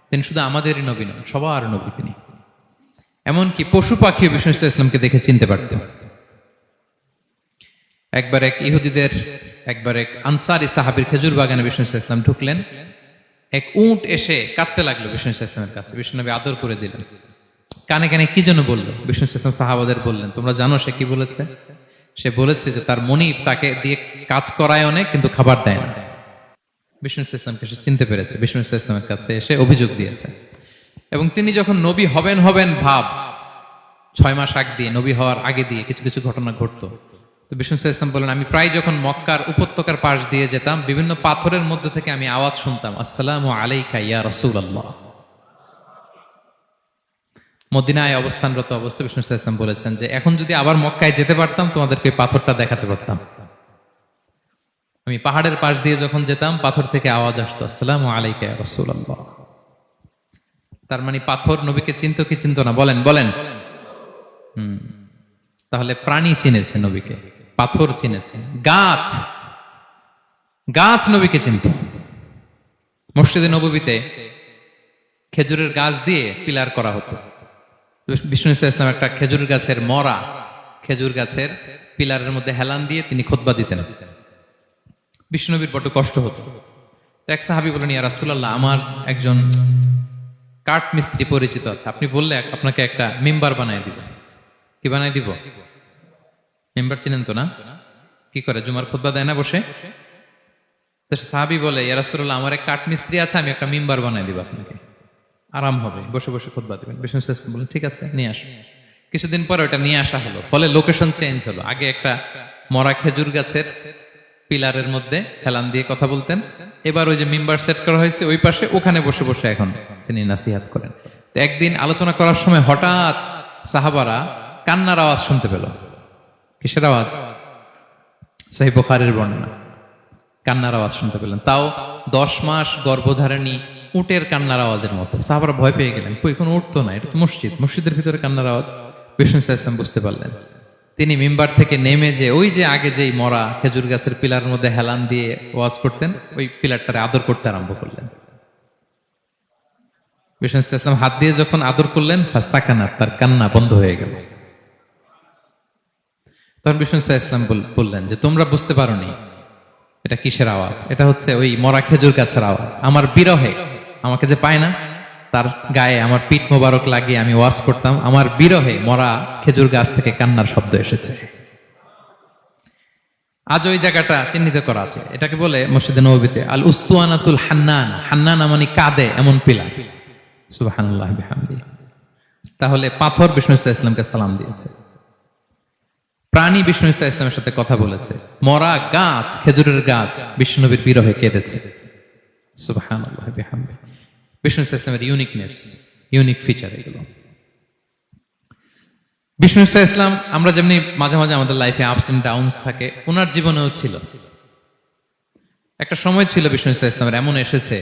[SPEAKER 1] তিনি শুধু আমাদেরই নবী নন, সবার নবী তিনি। এমনকি পশু পাখি বিষ্ণু ঈসা ইসলামকে দেখে চিনতে পারতেন। একবার এক আনসারী সাহাবীর খেজুর বাগানে বিষ্ণু ঈসা ইসলাম ঢুকলেন। এক উট এসে কাঁদতে লাগলো বিষ্ণু ঈসা ইসলামের কাছে। বিষ্ণু নবী আদর করে দিলেন। কানে কানে কি যেন বললো। বিষ্ণু ঈসা ইসলাম সাহাবাদের বললেন, তোমরা জানো সে কি বলেছে? সে বলেছে যে তার মনিব তাকে দিয়ে কাজ করায় অনেক, কিন্তু খাবার দেয় না। বিষ্ণু ঈসা ইসলামকে সে চিনতে পেরেছে, বিষ্ণু ঈসা ইসলামের কাছে এসে অভিযোগ দিয়েছে। এবং তিনি যখন নবী হবেন ভাব 6 মাস আগ দিয়ে, নবী হওয়ার আগে দিয়ে কিছু কিছু ঘটনা ঘটতো। তো বিষ্ণু ঈসা ইসলাম বলেন, আমি প্রায় যখন মক্কার উপত্যকার পাশ দিয়ে যেতাম, বিভিন্ন পাথরের মধ্যে থেকে আমি আওয়াজ শুনতাম, আসসালামু আলাইকা ইয়া রাসূলুল্লাহ। মদিনায় অবস্থানরত অবস্থায় বিষ্ণু ঈসা ইসলাম বলেছেন যে এখন যদি আবার মক্কায় যেতে পারতাম, তোমাদেরকে পাথরটা দেখাতে পারতাম। আমি পাহাড়ের পাশ দিয়ে যখন যেতাম, পাথর থেকে আওয়াজ আসতো, আসসালামু আলাইকা ইয়া রাসূলুল্লাহ। তার মানে পাথর নবীকে চিনতো কি চিনতো না? বলেন। তাহলে প্রাণী চিনেছে নবীকে, পাথর চিনেছে, গাছ গাছ নবীকে চিনত। মসজিদে নববীতে খেজুরের গাছ দিয়ে পিলার করা হতো। বিষ্ণু ইসলাম একটা খেজুর গাছের মরা খেজুর গাছের পিলারের মধ্যে হেলান দিয়ে তিনি খুতবা দিতেন। বিষ্ণুনবীর বড় কষ্ট হতো। তো এক সাহাবী বলেন, ইয়া রাসূলুল্লাহ, আমার একজন কাঠ মিস্ত্রি পরিচিত আছে, আপনি বললে আপনাকে একটা মেম্বার বানায় দিব। কি বানায় দিব? মেম্বার চিনেন তো না? কি করে, জুমার খুতবা দেয় না বসে? তো সাহাবী বলে, ইয়া রাসূলুল্লাহ, আমার এক কাঠ মিস্ত্রি আছে, আমি একটা মেম্বার বানায় দিব আপনাকে, আরাম হবে, বসে বসে খুতবা দিবেন। বিষ্ণু ইসলাম বলেন, ঠিক আছে, নিয়ে আসো। কিছুদিন পরে ওটা নিয়ে আসা হলো, ফলে লোকেশন চেঞ্জ হলো। আগে একটা মরা খেজুর গাছের পিলারের মধ্যে হেলান দিয়ে কথা বলতেন, এবার ওই যে মেম্বার সেট করা হয়েছে ওই পাশে, ওখানে বসে বসে এখন তিনি নাসিহাত করেন। তো একদিন আলোচনা করার সময় হঠাৎ সাহাবারা কান্নার আওয়াজ শুনতে পেল। কিসের আওয়াজ? সহিহ বুখারীর বর্ণনা, কান্নার আওয়াজ শুনতে পেলেন। তাও 10 মাস গর্ভধারিণী উটের কান্নার আওয়াজের মতো। সাহাবারা ভয় পেয়ে গেলেন, কই কোনো উট তো না, এটা তো মসজিদ, মসজিদের ভিতরে কান্নার আওয়াজ। বিষ্ণু ইসলাম বুঝতে পারলেন। তিনি মিম্বার থেকে নেমে যে ওই যে আগে যেই মরা খেজুর গাছের পিলারের মধ্যে হেলান দিয়ে ওয়াজ করতেন, ওই পিলারটারে আদর করতে আরম্ভ করলেন। বিষ্ণু ইসলাম হাত দিয়ে যখন আদর করলেন, ফাসাকানাত, তার কান্না বন্ধ হয়ে গেল। তখন বিষ্ণু ইসলাম বললেন যে, তোমরা বুঝতে পারোনি এটা কিসের আওয়াজ? এটা হচ্ছে ওই মরা খেজুর গাছের আওয়াজ। আমার বিরহে, আমাকে যে পায় না, তার গায়ে আমার পিঠ মোবারক লাগিয়ে আমি ওয়াজ করতাম, আমার বিরহে মরা খেজুর গাছ থেকে কান্নার শব্দ এসেছে। আজ ওই জায়গাটা চিহ্নিত করা আছে। এটাকে বলে মসজিদে নববীতে আল উস্তুয়ানাতুল হান্নান। হান্নান মানে কাঁদে এমন পিলার। সুবহানাল্লাহ বিহামদিহি। তাহলে পাথর বিষ্ণু ইসলামকে সালাম দিয়েছে, প্রাণী বিষ্ণু ইসলামের সাথে কথা বলেছে, মরা গাছ খেজুরের গাছ বিষ্ণুনবীর বিরহে কেঁদেছে। সুবহানাল্লাহ বিহামদিহি। বিষ্ণু ইসলামের ইউনিকনেস, ইউনিক ফিচার এগুলো। বিষ্ণু ইসলাম, আমরা যেমনি মাঝে মাঝে আমাদের লাইফে আপস এন্ড ডাউনস থাকে, ওনার জীবনেও ছিল। একটা সময় ছিল বিষ্ণু ইসলামের এমন এসেছে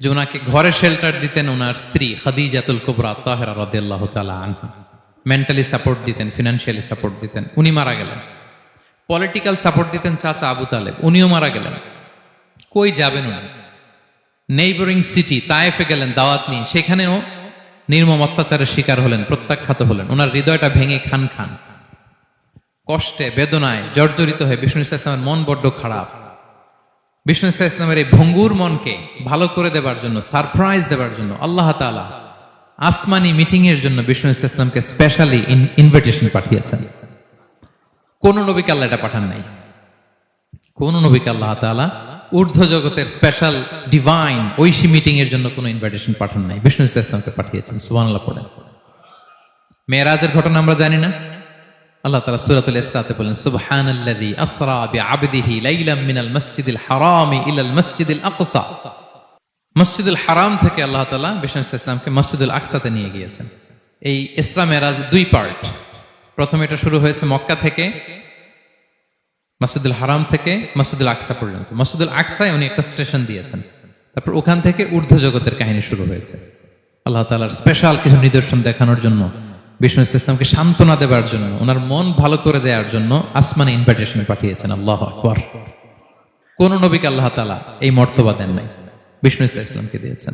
[SPEAKER 1] যে ওনাকে ঘরে শেল্টার দিতেন ওনার স্ত্রী খাদিজাতুল কুবরা তাহেরা রাদিয়াল্লাহু তাআলা আনহা। মেন্টালি সাপোর্ট দিতেন, ফিনান্সিয়ালি সাপোর্ট দিতেন। উনি মারা গেলেন। পলিটিক্যাল সাপোর্ট দিতেন চাচা আবু তালেব, উনিও মারা গেলেন। কই যাবেন উনি? নেইবরিং সিটি তায়েফে গেলেন দাওয়াত নিয়ে, সেখানেও নির্মম অত্যাচারের শিকার হলেন, প্রত্যাখ্যাত হলেন। ওনার হৃদয়টা ভেঙে খান খান, কষ্টে বেদনায় জর্জরিত হয়ে বিষ্ণু ইসলামের মন বড্ড খারাপ। বিষ্ণু ইসলামের এই ভঙ্গুর মনকে ভালো করে দেবার জন্য, সারপ্রাইজ দেবার জন্য আল্লাহ তাআলা আসমানি মিটিং এর জন্য বিষ্ণু ইসলামকে স্পেশালি ইনভিটেশন পাঠিয়েছেন। কোন নবীকে আল্লাহ এটা পাঠান নাই। কোন নবীকে আল্লাহ তাআলা ঊর্ধ্ব জগতের স্পেশাল ডিভাইন ঐশী মিটিং এর জন্য কোনো ইনভিটেশন পাঠান নাই, বিষ্ণু ইসলামকে পাঠিয়েছেন। সুবহানাল্লাহ পড়েন। মেরাজের ঘটনা আমরা জানি না? আল্লাহ তাআলা সূরাতুল ইসরাতে বলেন, সুবহানাল্লাযী আসরা বিআবদিহি লাইলাম মিনাল মাসজিদিল হারামি ইলাল মাসজিদিল আকসা। মসজিদুল হারাম থেকে আল্লাহ তাআলা বিষ্ণু ইসলামকে মসজিদুল আকসাতে নিয়ে গিয়েছেন। এই ইসরা মেরাজ 2 পার্ট। প্রথমে এটা শুরু হয়েছে মক্কা থেকে, মসজিদুল হারাম থেকে মসজিদুল আকসা পর্যন্ত। মসজিদুল আকসায় উনি একটা স্টেশন দিয়েছেন, তারপর ওখান থেকে ঊর্ধ্ব জগতের কাহিনী শুরু হয়েছে। আল্লাহ তাআলার স্পেশাল কিছু নিদর্শন দেখানোর জন্য, বিষ্ণু ইসলামকে সান্ত্বনা দেবার জন্য, ওনার মন ভালো করে দেওয়ার জন্য আসমানে ইনভিটেশন পাঠিয়েছেন। আল্লাহু আকবার। কোন নবীকে আল্লাহ তাআলা এই মর্তবা দেন নাই, বিষ্ণু ইসলামকে দিয়েছেন।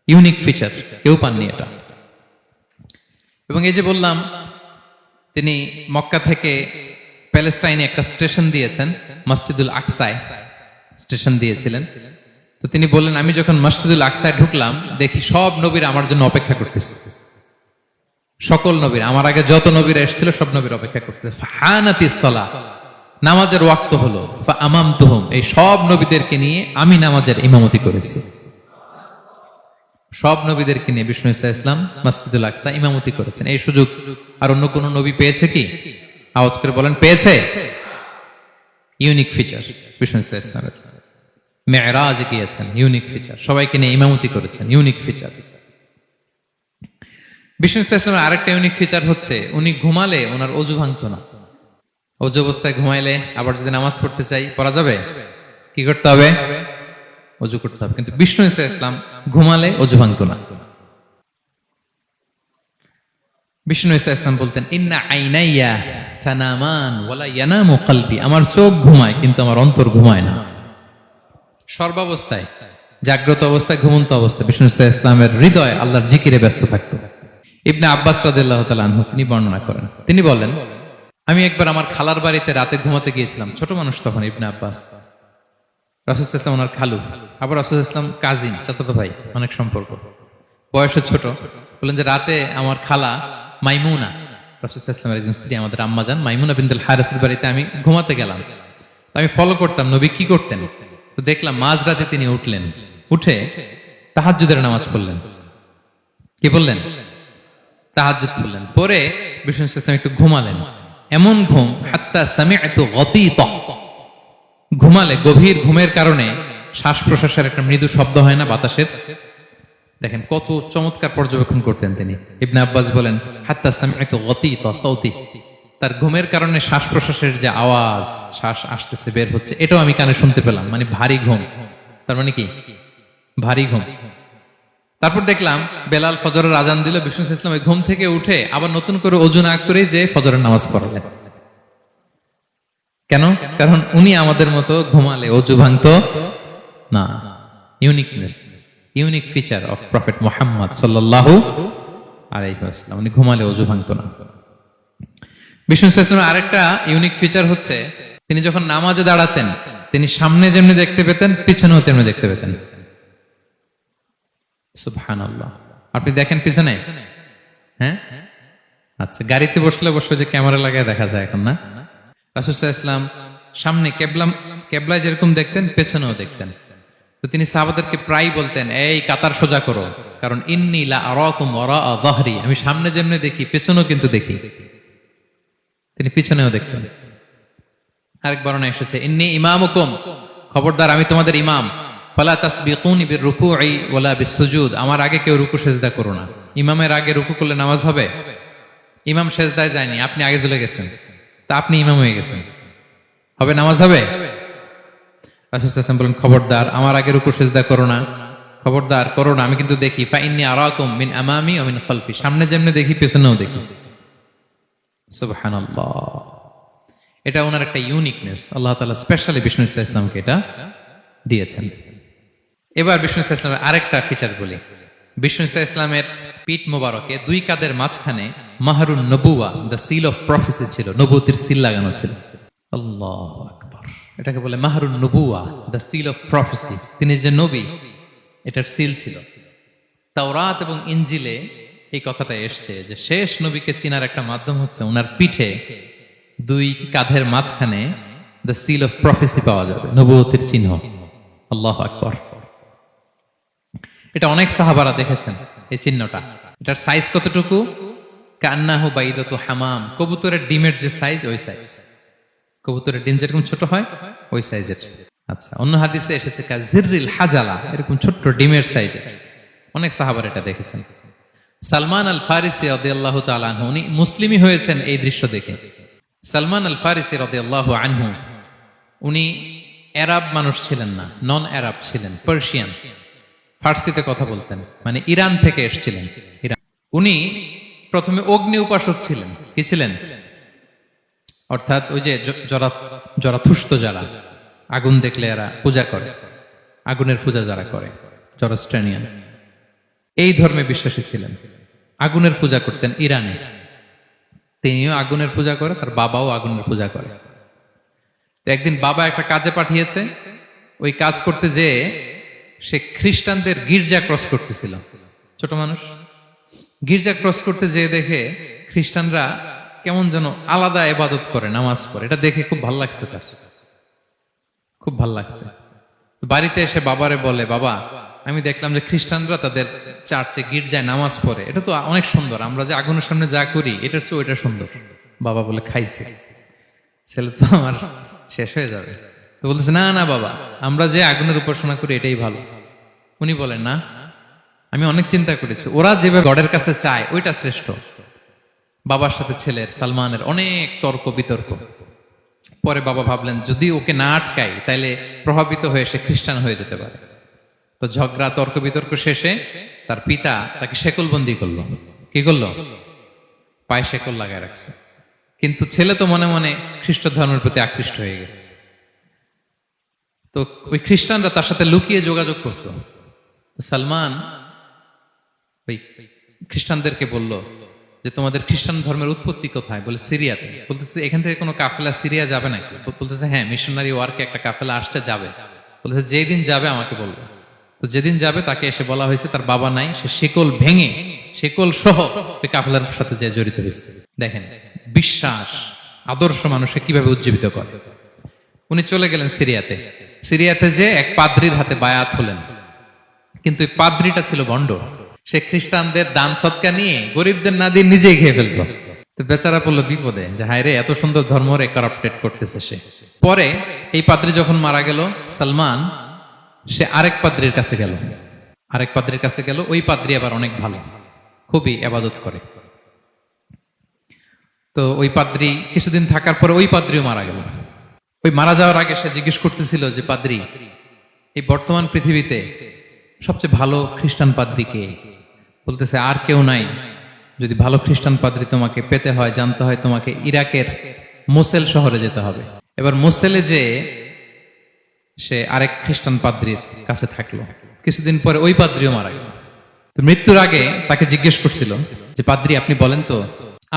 [SPEAKER 1] ইউনিক ফিচার, কেউ পাননি এটা। এবং এই যে বললাম, তিনি মক্কা থেকে প্যালেস্টাইনে একটা স্টেশন দিয়েছেন, মসজিদুল আকসায় স্টেশন দিয়েছিলেন। তো তিনি বললেন, আমি যখন মসজিদুল আকসায় ঢুকলাম, দেখি সব নবীরা আমার জন্য অপেক্ষা করতেছে। সকল নবীর, আমার আগে যত নবীরা এসেছিল সব নবীর অপেক্ষা করতেছে। ফাহানাতিস সালাহ, নামাজের ওয়াক্ত হলো। ফাআমামতুহুম, এই সব নবীদেরকে নিয়ে আমি নামাজের ইমামতি করেছি। সব নবীদেরকে নিয়ে বিষ্ণু ইসলাম মসজিদুল আকসা ইমামতি করেছেন। এই সুযোগ আর অন্য কোন নবী পেয়েছে কি? আওয়াজ করে বলেন, পেয়েছে? ইউনিক ফিচার বিষ্ণু ইসলামের। মেরাজে গিয়েছেন, ইউনিক ফিচার। সবাইকে নিয়ে ইমামতি করেছেন, ইউনিক ফিচার। বিষ্ণু ইসলামের আরেকটা ইউনিক ফিচার হচ্ছে, উনি ঘুমালে ওনার অজু ভাঙতো না। অজু অবস্থায় ঘুমাইলে আবার যদি নামাজ পড়তে চাই, পড়া যাবে? কি করতে হবে? অজু করতে হবে। কিন্তু বিষ্ণু ইসলাম ঘুমালে অজু ভাঙতো না। বিষ্ণু ইসলাম বলতেন, ইন্না আইনাইয়া তানামান ওয়ালা ইয়ানামু কলবি, আমার চোখ ঘুমায় কিন্তু আমার অন্তর ঘুমায় না। সর্বাবস্থায়, জাগ্রত অবস্থায়, ঘুমন্ত অবস্থায় বিষ্ণু ইসলামের হৃদয় আল্লাহর জিকিরে ব্যস্ত থাকতো। ইবনে আব্বাস রাদিয়াল্লাহু তাআলা আনহু তিনি বর্ণনা করেন, তিনি বলেন, আমি একবার আমার খালার বাড়িতে রাতে ঘুমাতে গিয়েছিলাম। ছোট মানুষ তখন ইবনে আব্বাস, রাসূল সাল্লাল্লাহু আলাইহি ওয়াসাল্লাম ওনার খালু, আবার রাসূল সাল্লাল্লাহু আলাইহি ওয়াসাল্লাম কাজিন, চাচাতো ভাই, অনেক সম্পর্ক, বয়সে ছোট। বললেন যে রাতে আমার খালা মাইমুনা, রাসূল সাল্লাল্লাহু আলাইহি ওয়াসাল্লামের একজন স্ত্রী, আমাদের আম্মাজান মাইমুনা বিনতুল হারিসের বাড়িতে আমি ঘুমাতে গেলাম। তো আমি ফলো করতাম নবী কি করতেন। তো দেখলাম মাঝরাতে তিনি উঠলেন, উঠে তাহাজ্জুদের নামাজ পড়লেন। কি বললেন? তাহাজ্জুদ পড়লেন। পরে বিষ্ণু সাল্লাল্লাহু আলাইহি ওয়াসাল্লাম একটু ঘুমালেন। এমন ঘুম, হাত্তা সামি'তু গতীতাহ, ঘুমালে গভীর ঘুমের কারণে শ্বাস প্রশ্বাসের একটা মৃদু শব্দ হয় না বাতাসের। দেখেন কত চমৎকার পর্যবেক্ষণ করতেন তিনি। ইবনে আব্বাস বলেন, হাত্তা সামি'তু গতীতা সাউতি, তার ঘুমের কারণে শ্বাস প্রশ্বাসের যে আওয়াজ, শ্বাস আসতেছে বের হচ্ছে, এটাও আমি কানে শুনতে পেলাম। মানে ভারী ঘুম, তার মানে কি ভারী ঘুম। তারপর দেখলাম বেলাল ফজরের আজান দিল, বিষ্ণু সাল্লাল্লাহু আলাইহি ওয়াসাল্লাম ঘুম থেকে উঠে আবার নতুন করে ওযু না করে যে ফজরের নামাজ পড়লেন। কেন? কারণ উনি আমাদের মতো ঘুমালে ওযু ভাঙতো না। Uniqueness, unique feature of prophet Muhammad সাল্লাল্লাহু আলাইহি ওয়াসাল্লাম, উনি ঘুমালে ওযু ভাঙতো না। বিষ্ণু সাল্লাল্লাহু আলাইহি ওয়াসাল্লামের আরেকটা ইউনিক ফিচার হচ্ছে, তিনি যখন নামাজে দাঁড়াতেন তিনি সামনে যেমনি দেখতে পেতেন পিছনেও তেমনি দেখতে পেতেন। সুবহানাল্লাহ। আপনি দেখেন পিছনে? হ্যাঁ, আচ্ছা, গাড়িতে বসলে অবশ্য যে ক্যামেরা লাগায় দেখা যায় এখন, না? রাসূল সাল্লাল্লাহু আলাইহি ওয়াসাল্লাম সামনে কেবলায় যেরকম দেখতেন পেছনেও দেখতেন। তো তিনি সাহাবাদেরকে প্রায় বলতেন, এই কাতার সোজা করো, কারণ ইন্নী লা আরাকুম ওয়ারাআ যাহরি, আমি সামনে যেমনি দেখি পেছনেও কিন্তু দেখি। তিনি পিছনেও দেখতেন। আরেক বর্ণনা এসেছে, ইন্নী ইমামুকুম, খবরদার আমি তোমাদের ইমাম, ফালা তাসবিকুনি বিররুকুই ওয়ালা বিসসুজুদ, আমার আগে কেউ রুকু সিজদা করো না। ইমামের আগে রুকু করলে নামাজ হবে? ইমাম সিজদায় যায়নি, আপনি আগে চলে গেছেন, তা আপনি ইমাম হয়ে গেছেন, হবে? নামাজ হবে? রাসূল সাল্লাল্লাহু আলাইহি ওয়াসাল্লাম বলেন, খবরদার আমার আগে রুকু সিজদা করো না, খবরদার করো না, আমি কিন্তু দেখি। ফা ইন্নী আরাকুম মিন আমামি ওয়া মিন খালফি, সামনে যেমনি দেখি পেছনেও দেখি। সুবহানাল্লাহ। এটা ওনার একটা ইউনিকনেস, আল্লাহ তাআলা স্পেশালি বিষ্ণু সাল্লাল্লাহু আলাইহি ওয়াসাল্লামকে এটা দিয়েছেন। এবার বিষ্ণু সাল্লাল্লাহু আলাইহি ওয়াসাল্লামের আরেকটা ফিচার বলি। বিষ্ণু সাল্লাল্লাহু আলাইহি ওয়াসাল্লামের পিঠ মোবারকে দুই কাঁধের মাঝখানে মাহরুন নবুওয়া, দ্য সিল অফ প্রফেসি ছিল, নবুয়তির সিল লাগানো ছিল। আল্লাহু আকবার। এটাকে বলে মাহরুন নবুওয়া, দ্য সিল অফ প্রফেসি, তিনি যে নবী এটার সিল ছিল। তাওরাত এবং ইনজিলে এই কথাটা এসছে যে শেষ নবীকে চিনার একটা মাধ্যম হচ্ছে ওনার পিঠে দুই কাঁধের মাঝখানে দ্য সিল অফ প্রফেসি পাওয়া যাবে, নবুয়তির চিহ্ন। আল্লাহু আকবার। এটা অনেক সাহাবারা দেখেছেন এই চিহ্নটা। এটার সাইজ কতটুকু? কান্নাহু বাইদাতু হামাম, কবুতরের ডিমের যে সাইজ ওই সাইজ। কবুতরের ডিম যেরকম ছোট হয় ওই সাইজের। আচ্ছা, অন্য হাদিসে এসেছে কাজিররিল হাজালা, এরকম ছোট্ট ডিমের সাইজের। অনেক সাহাবারা এটা দেখেছেন। সালমান আল ফারিসি রাদিয়াল্লাহু তাআলা আনহু, উনি মুসলিমই হয়েছেন এই দৃশ্য দেখে। সালমান আল ফারিসি রাদিয়াল্লাহু আনহু উনি আরব মানুষ ছিলেন না, নন আরব ছিলেন, পার্সিয়ান, ফার্সিতে কথা বলতেন, মানে ইরান থেকে এসেছিলেন। ইরান। উনি প্রথমে অগ্নি উপাসক ছিলেন। কি ছিলেন? অর্থাৎ ওই যে জরাথুষ্ট যারা আগুন দেখলে এরা পূজা করে, আগুনের পূজা যারা করে, জরস্ট্রেনিয়ান, এই ধর্মে বিশ্বাসী ছিলেন। আগুনের পূজা করতেন ইরানে। তিনিও আগুনের পূজা করে, তার বাবাও আগুনের পূজা করে। তো একদিন বাবা একটা কাজে পাঠিয়েছে, ওই কাজ করতে যেয়ে সে খ্রিস্টানদের গির্জা ক্রস করতেছিল। ছোট মানুষ গির্জা ক্রস করতে যেয়ে দেখে খ্রিস্টানরা কেমন যেন আলাদা ইবাদত করে, নামাজ পড়ে। এটা দেখে খুব ভালো লাগছে, তার খুব ভালো লাগছে। বাড়িতে এসে বাবারে বলে, বাবা আমি দেখলাম যে খ্রিস্টানরা তাদের চার্চে গির্জায় নামাজ পড়ে, এটা তো অনেক সুন্দর, আমরা যে আগুনের সামনে যা করি এটার চেয়ে ওইটা সুন্দর। বাবা বলে, খাইছে, ছেলে তো আমার শেষ হয়ে যাবে। তো বলতেছে, না না বাবা, আমরা যে আগুনের উপাসনা করি এটাই ভালো। উনি বলেন, না, আমি অনেক চিন্তা করেছি, ওরা যেভাবে গডের কাছে চায় ওইটা শ্রেষ্ঠ। বাবার সাথে ছেলের, সালমানের অনেক তর্ক বিতর্ক। পরে বাবা ভাবলেন যদি ওকে না আটকাই তাহলে প্রভাবিত হয়ে সে খ্রিস্টান হয়ে যেতে পারে। তো ঝগড়া তর্ক বিতর্ক শেষে তার পিতা তাকে শেকলবন্দি করলো। কি করলো? পায়ে শেকল লাগায় রাখছে। কি কিন্তু ছেলে তো মনে মনে খ্রিস্ট ধর্মের প্রতি আকৃষ্ট হয়ে গেছে। তো ওই খ্রিস্টানরা তার সাথে লুকিয়ে যোগাযোগ করত। সালমান ওই খ্রিস্টানদেরকে বলল যে তোমাদের খ্রিস্টান ধর্মের উৎপত্তি কোথায়? বলে সিরিয়াতে। বলতেছে এখান থেকে কোনো কাফেলা সিরিয়া যাবে নাকি? বলতেছে হ্যাঁ, মিশনারি ওয়ার্কে একটা কাফেলা আসছে, যাবে। বলতেছে যেদিন যাবে আমাকে বলবে। তো যেদিন যাবে তাকে এসে বলা হয়েছে তার বাবা নাই, সে শিকল ভেঙে শিকল সহ ওই কাফেলার সাথে যে জড়িত হয়েছে। দেখেন বিশ্বাস আদর্শ মানুষকে কিভাবে উজ্জীবিত করে। উনি চলে গেলেন সিরিয়াতে। সিরিয়াতে যে এক পাদ্রির হাতে বায়াত হলেন, কিন্তু এই পাদ্রিটা ছিল ভণ্ড। সে খ্রিস্টানদের দান সৎকা নিয়ে গরিবদের না দিয়ে নিজেই খেয়ে ফেলতো। তো বেচারা পড়লো বিপদে যে হায় রে, এত সুন্দর ধর্ম রে কারাপ্টেড করতেছে সে। পরে এই পাদ্রি যখন মারা গেল, সালমান সে আরেক পাদ্রির কাছে গেল। আরেক পাদ্রির কাছে গেল। ওই পাদ্রি আবার অনেক ভালো, খুবই ইবাদত করে। তো ওই পাদ্রি কিছুদিন থাকার পরে ওই পাদ্রিও মারা গেল। ওই মারা যাওয়ার আগে সে জিজ্ঞেস করতেছিল যে পাদ্রি, এই বর্তমান পৃথিবীতে সবচেয়ে ভালো খ্রিস্টান পাদ্রি কে? বলতেছে আর কেউ নাই। যদি ভালো খ্রিস্টান পাদ্রি তোমাকে পেতে হয়, জানতে হয়, তোমাকে ইরাকের মোসেল শহরে যেতে হবে। এবার মোসেলে যে সে আরেক খ্রিস্টান পাদ্রির কাছে থাকলো। কিছুদিন পরে ওই পাদ্রিও মারা গেল। তো মৃত্যুর আগে তাকে জিজ্ঞেস করছিল যে পাদ্রি আপনি বলেন তো,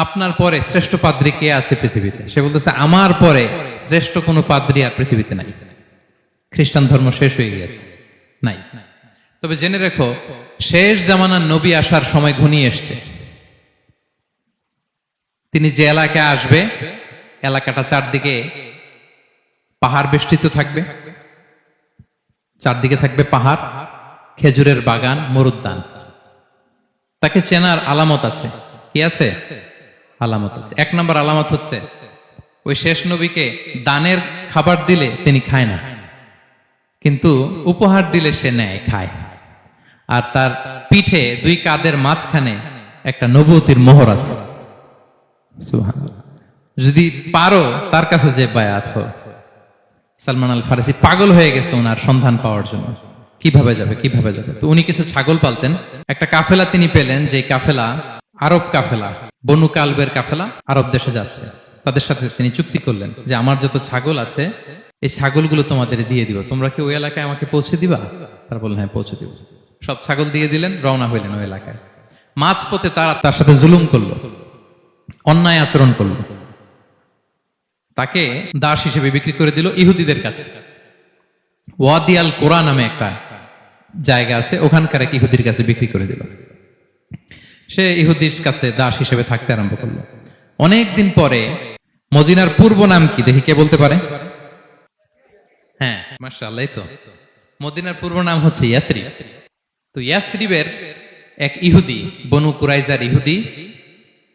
[SPEAKER 1] আপনার পরে শ্রেষ্ঠ পাদ্রি কে আছে পৃথিবীতে? সে বলতেছে আমার পরে শ্রেষ্ঠ কোনো পাদ্রি আর পৃথিবীতে নাই, খ্রিস্টান ধর্ম শেষ হয়ে গিয়েছে, নাই। তবে জেনে রেখো, শেষ জামানার নবী আসার সময় ঘনিয়ে এসছে। তিনি যে এলাকায় আসবে, এলাকাটা চারদিকে পাহাড় বেষ্টিত থাকবে, চারদিকে থাকবে পাহাড়, খেজুরের বাগান, মরুদ্যান। তাকে চেনার আলামত আছে। কি আছে? আলামত আছে। এক নম্বর আলামত হচ্ছে ওই শেষ নবীকে দানের খাবার দিলে তিনি খায় না, কিন্তু উপহার দিলে সে নেয়, খায়। আর তার পিঠে দুই কাঁধের মাঝখানে একটা নবুয়তির মোহর আছে। সুবহানাল্লাহ। যদি পারো তার কাছে যে বায়াত হো। সালমান আল ফারিসি পাগল হয়ে গেছে ওনার সন্ধান পাওয়ার জন্য। কিভাবে যাবে, কিভাবে যাবে? তো উনি কিছু ছাগল পালতেন। একটা কাফেলা তিনি পেলেন, যে কাফেলা আরব কাফেলা, বনু কালবের কাফেলা আরব দেশে যাচ্ছে। তাদের সাথে তিনি চুক্তি করলেন যে আমার যত ছাগল আছে এই ছাগলগুলো তোমাদের দিয়ে দিব, তোমরা কি ওই এলাকায় আমাকে পৌঁছে দিবা? তারা বললেন হ্যাঁ পৌঁছে দিব। সব ছাগল দিয়ে দিলেন, রওনা হইলেন ওই এলাকায়। মাঝপথে তারা তার সাথে জুলুম করলো, অন্যায় আচরণ করলো। তাকে দাস হিসেবে বিক্রি করে দিল ইহুদিদের কাছে। ওয়াদি আল কোরআন নামে একটা জায়গা আছে, ওখানকার এক ইহুদির কাছে বিক্রি করে দিল। সে ইহুদির কাছে দাস হিসেবে থাকতে আরম্ভ করলো। অনেকদিন পরে মদিনার পূর্ব নাম কি দেখি, কে বলতে পারে? হ্যাঁ মাশাআল্লাহ, এই তো মদিনার পূর্ব নাম হচ্ছে ইয়াসরিব। তো ইয়াসরিবের এক ইহুদি, বনু কুরাইজার ইহুদি,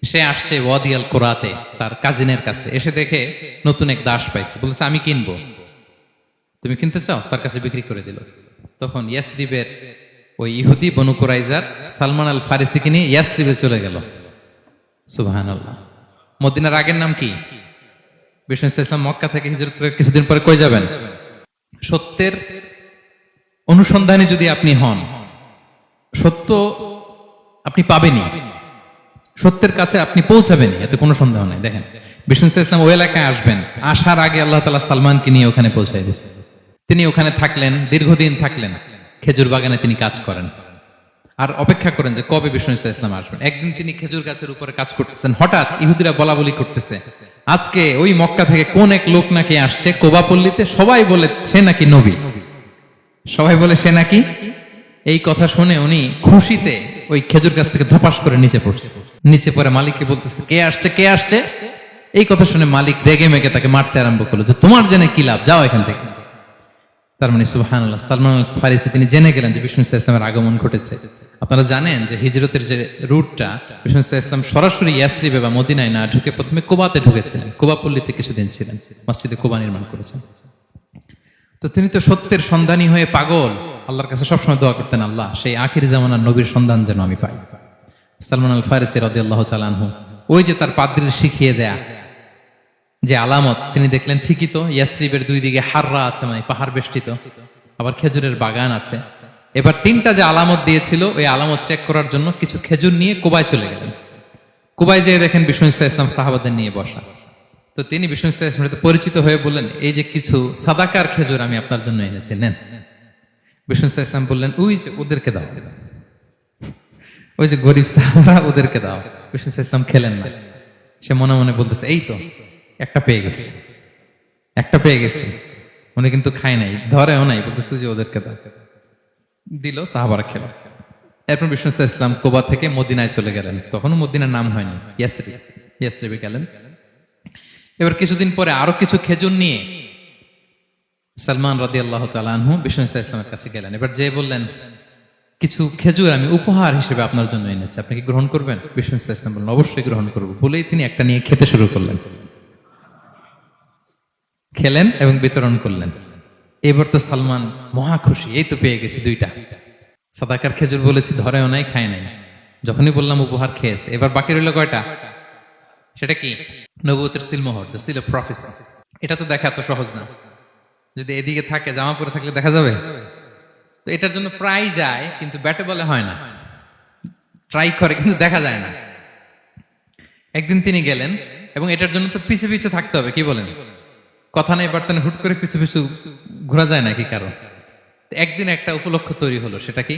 [SPEAKER 1] সে আসছে ওয়াদি আল কোরাতে তার কাজিনের কাছে। এসে দেখে নতুন এক দাস পাইছে, বলছে আমি কিনবো, তুমি কিনতে চাও? তার কাছে বিক্রি করে দিল। তখন ইয়াসরিবের ওই ইহুদি বনু কুরাইজার সালমান আল ফারিসিকে নিয়ে ইয়াসরিবে চলে গেল। সুবহানাল্লাহ। মদিনার আগের নাম কি? বিষ্ণু ইসলাম মক্কা থেকে হিজরত করে কিছুদিন পরে কই যাবেন? সত্যের অনুসন্ধানে যদি আপনি হন, সত্য আপনি পাবেনই, সত্যের কাছে আপনি পৌঁছাবেন, এতে কোনো সন্দেহ নাই। দেখেন বিষ্ণু ইসলাম ওই এলাকায় আসবেন, আসার আগে আল্লাহ তাআলা সালমানকে নিয়ে ওখানে পৌঁছায় দিয়েছে। তিনি ওখানে থাকলেন, দীর্ঘদিন থাকলেন, খেজুর বাগানে তিনি কাজ করেন আর অপেক্ষা করেন যে কবে বিষ্ণু ইসলাম আসবেন। একদিন তিনি খেজুর গাছের উপরে কাজ করতেছেন, হঠাৎ ইহুদিরা বলা বলি করতেছে আজকে ওই মক্কা থেকে কোন এক লোক নাকি আসছে কোবাপল্লীতে, সবাই বলে সে নাকি নবী, সবাই বলে সে নাকি। এই কথা শুনে উনি খুশিতে ওই খেজুর গাছ থেকে ধপাস করে নিচে পড়ছে। নিচে পড়ে মালিককে বলতেছে কে আসছে, কে আসছে। এই কথা শুনে মালিক রেগে মেগে তাকে মারতে আরম্ভ করলো যে তোমার জেনে কি লাভ, যাও এখান থেকে। তার মানে সুবহানাল্লাহ, সালমান আল ফারিসি তিনি জেনে গেলেন যে বিষ্ণু ইসলামের আগমন ঘটেছে। আপনারা জানেন যে হিজরতের যে রুটটা, বিষ্ণু ইসলাম সরাসরি ইয়াসরিবে বা মদিনায় না ঢুকে প্রথমে কুবাতে ঢুকেছিলেন, কুবাপল্লীতে কিছুদিন ছিলেন, মসজিদে কুবা নির্মাণ করেছেন। তো তিনি তো সত্যের সন্ধানী হয়ে পাগল, আল্লাহর কাছে সবসময় দোয়া করতেন, আল্লাহ সেই আখির জামানার নবীর সন্ধান যেন আমি পাই। সালমান আল ফারিসি রাদিয়াল্লাহু তাআলা আনহু ওই যে তার পাদ্রীর শিখিয়ে দেয়া যে আলামত, তিনি দেখলেন ঠিকই তো ইয়াসরিবের দুই দিকে হাররা আছে, মানে পাহাড় বেষ্টিত, আবার খেজুরের বাগান আছে। এবার তিনটা যে আলামত দিয়েছিল ওই আলামত চেক করার জন্য কিছু খেজুর নিয়ে কুবায় চলে গেলেন। কুবায় যেয়ে দেখেন বিষ্ণু ইসলাম সাহাবাদের নিয়ে বসা। তো তিনি বিষ্ণু ইসলামের সাথে পরিচিত হয়ে বললেন, এই যে কিছু সাদাকার খেজুর আমি আপনার জন্য এনেছি, নেন। বিষ্ণু ইসলাম বললেন, ওই যে ওদেরকে দাও, ওই যে গরিব সাহাবারা, ওদেরকে দাও। বিষ্ণু ইসলাম খেলেন না। সে মনে মনে বলতেছে, এই তো একটা পেয়ে গেছে, একটা পেয়ে গেছে। উনি কিন্তু খায় নাই, ধরেও নাই, বলতেছে যে ওদেরকে দাও। দিল, সাহাবারা খেল। এরপর বিষ্ণু ইসলাম কোবা থেকে মদিনায় চলে গেলেন। তখনও মদিনার নাম হয়নি, ইয়াসরিবে গেলেন। এবার কিছুদিন পরে আরো কিছু খেজুর নিয়ে সালমান রাদিয়াল্লাহু তাআলা আনহু বিষ্ণু ইসলামের কাছে গেলেন। এবার যে বললেন, কিছু খেজুর আমি উপহার হিসেবে আপনার জন্য এনেছি, আপনি কি গ্রহণ করবেন? বিষ্ণু ইসলাম বললেন, অবশ্যই গ্রহণ করব। বলেই তিনি একটা নিয়ে খেতে শুরু করলেন। খেলেন এবং বিতরণ করলেন। এবার তো সালমান মহা খুশি, এই তো পেয়ে গেছি দুইটা সাদাকার খেজুর। বলেছি ধরেও নাই, খায় নাই। যখনই বললাম উপহার, খেয়েছে। এবার বাকি রইল কয়টা? সেটা কি? নবুয়তের সিলমোহর, দ্য সিল অফ প্রফেসি। এটা তো দেখা এত সহজ না। যদি এদিকে থাকে, জামা পরে থাকলে দেখা যাবে? তো এটার জন্য প্রায় যায়, কিন্তু ব্যাটে বলে হয় না। ট্রাই করে কিন্তু দেখা যায় না। একদিন তিনি গেলেন এবং এটার জন্য তো পিছে পিছে থাকতে হবে, কি বলেন? কথা নেই বার্তা নেই, হুট করে পিছু পিছু ঘোরা যায় নাকি কারো? একদিন একটা উপলক্ষ তৈরি হলো। সেটা কি?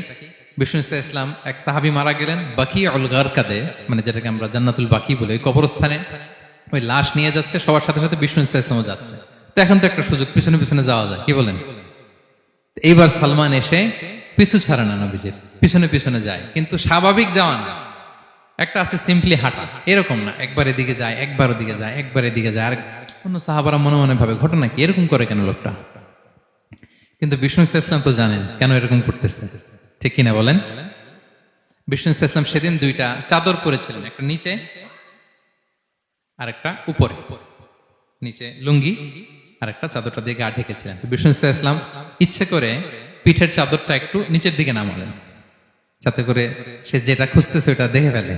[SPEAKER 1] বিষ্ণু ইসলাম, এক সাহাবী মারা গেলেন বাকিউল গারকাদে, মানে যেটাকে আমরা জান্নাতুল বাকি বলি, ওই কবরস্থানে ওই লাশ নিয়ে যাচ্ছে, সবার সাথে সাথে বিষ্ণু ইসলামও যাচ্ছে। তো এখন তো একটা সুযোগ, পিছনে পিছনে যাওয়া যায়, কি বলেন? এইবার সালমান এসে পিছু ছাড়ে না, নবীজির পিছনে পিছনে যায়, কিন্তু স্বাভাবিক যাওয়া না। একটা আছে সিম্পলি হাঁটা, এরকম না, একবার এদিকে যায়, একবার ওদিকে যায়, একবার এদিকে যায়। আর অন্য সাহাবারা মনে মনে ভাবে, ঘটনা কি, এরকম করে কেন লোকটা? কিন্তু বিষ্ণু ইসলাম তো জানেন কেন এরকম করতেছে, ঠিক কিনা বলেন? বিষ্ণু ইসলাম সেদিন দুইটা চাদর পরেছিলেন, একটা নিচে আর একটা উপরে। নিচে লুঙ্গি আর একটা চাদরটা দিয়ে গা ঢেকেছিলেন। বিষ্ণু ইসলাম ইচ্ছে করে পিঠের চাদরটা একটু নিচের দিকে নামালেন, যাতে করে সে যেটা খুঁজতেছে ওটা দেখে ফেলে।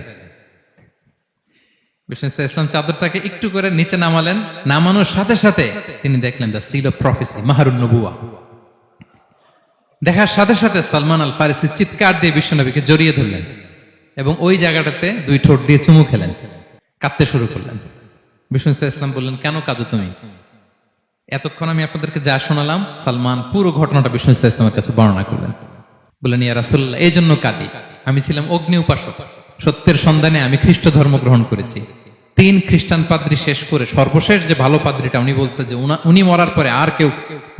[SPEAKER 1] বিষ্ণু ইসলাম চাদরটাকে একটু করে নিচে নামালেন। নামানোর সাথে সাথে তিনি দেখলেন দ্য সিল অফ প্রফেসি, মাহরুন নবুয়া। দেখার সাথে সাথে সালমান আল ফারিসি চিৎকার দিয়ে বিশ্বনবীকে জড়িয়ে ধরলেন এবং ওই জায়গাটাতে দুই ঠোঁট দিয়ে চুমু খেলেন, কাঁদতে শুরু করলেন। বিষ্ণু ইসলাম বললেন, কেন কাঁদো তুমি? এতক্ষণ আমি আপনাদেরকে যা শোনালাম, সালমান পুরো ঘটনাটা বিষ্ণু ইসলামের কাছে বর্ণনা করলেন। বললেন, ইয়া রাসূলুল্লাহ, এই জন্য কাঁদি। আমি ছিলাম অগ্নি উপাসক, সত্যের সন্ধানে আমি খ্রিস্ট ধর্ম গ্রহণ করেছি। 3 খ্রিস্টান পাদ্রী শেষ করে সর্বশেষ যে ভালো পাদ্রীটা, উনি বলছে যে উনি মরার পরে আর কেউ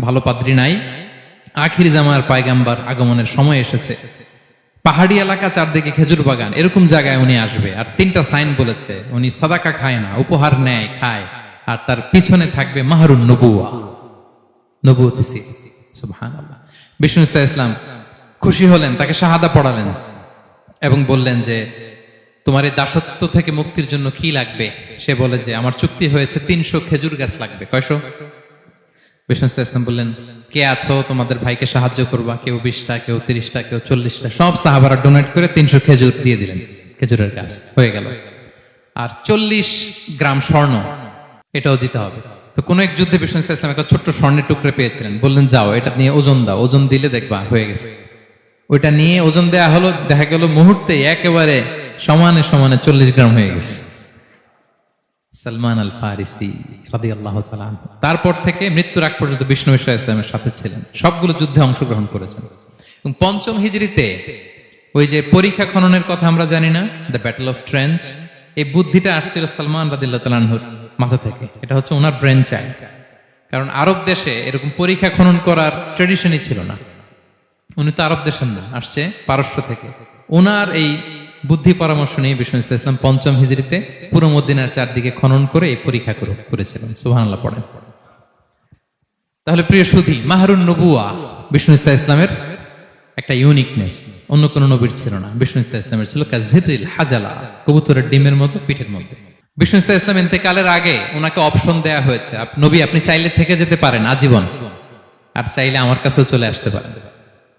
[SPEAKER 1] ভালো পাদ্রী নাই, আখির জামার পায়গাম্বার আগমনের সময় এসেছে। পাহাড়ি এলাকা, চারদিকে খেজুর বাগান, এরকম জায়গায় উনি আসবে। আর 3টা সাইন বলেছে, উনি সাদাকা খায় না, উপহার নেয়, খায়, আর তার পিছনে থাকবে মাহরুন নবুয়া, নবুয়তি সিল। সুবহানাল্লাহ। বিষ্ণু ইসলাম খুশি হলেন, তাকে শাহাদা পড়ালেন এবং বললেন যে, তোমার এই দাসত্ব থেকে মুক্তির জন্য কি লাগবে? সে বলে যে, আমার চুক্তি হয়েছে 300 খেজুর গাছ লাগবে। কয়শো? বিষ্ণু ইসলাম বললেন, কে আছো তোমাদের ভাইকে সাহায্য করবা? কেউ 20টা, কেউ 30টা, কেউ 40টা। সব সাহাবারা ডোনেট করে 300 খেজুর দিয়ে দিলেন, খেজুরের গাছ হয়ে গেল। আর 40 গ্রাম স্বর্ণ, এটাও দিতে হবে। তো কোন এক যুদ্ধে বিষ্ণু ইসলাম একটা ছোট্ট স্বর্ণের টুকরে পেয়েছিলেন, বললেন, যাও এটা নিয়ে ওজন দাও, ওজন দিলে দেখবা হয়ে গেছে। ওইটা নিয়ে ওজন দেয়া হলো, দেখা গেল মুহূর্তে একেবারে সমানে সমানে 40 গ্রাম হয়ে গেছে। সালমান আল ফারিসি রাদিয়াল্লাহু তাআলা আনহু তারপর থেকে মৃত্যুর আগ পর্যন্ত বিষ্ণু ইসলামের সাথে ছিলেন, সবগুলো যুদ্ধে অংশগ্রহণ করেছেন। এবং 5ম হিজরিতে ওই যে পরীক্ষা খননের কথা আমরা জানি না, দ্য ব্যাটল অফ ট্রেঞ্চ, এই বুদ্ধিটা আসছিল সালমান রাদিয়াল্লাহু তাআলা আনহুর মাথা থেকে। এটা হচ্ছে ওনার ব্রেন চাইল্ড। কারণ আরব দেশে এরকম পরীক্ষা খনন করার ট্রেডিশনই ছিল না। উনি তো আরব দেশের না, আসছে পারস্য থেকে। ওনার এই বুদ্ধি পরামর্শ নিয়ে বিষ্ণু ইসলাম 5ম হিজরিতে পুরো মদিনার চারদিকে খনন করে এই পরীক্ষা করেছিলেন। সুবহানাল্লাহ পড়েন। তাহলে প্রিয় সুধী, মাহরুন নবুয়া বিষ্ণু ইসলামের একটা ইউনিকনেস, অন্য কোন নবীর ছিল না। বিষ্ণু ইসলামের ছিল কাযিরিল হাজালা, কবুতরের ডিমের মতো পিঠের মধ্যে। বিষ্ণু ইসলাম ইন্তেকালের আগে ওনাকে অপশন দেয়া হয়েছে, নবী আপনি চাইলে থেকে যেতে পারেন আজীবন, আর চাইলে আমার কাছেও চলে আসতে পারেন।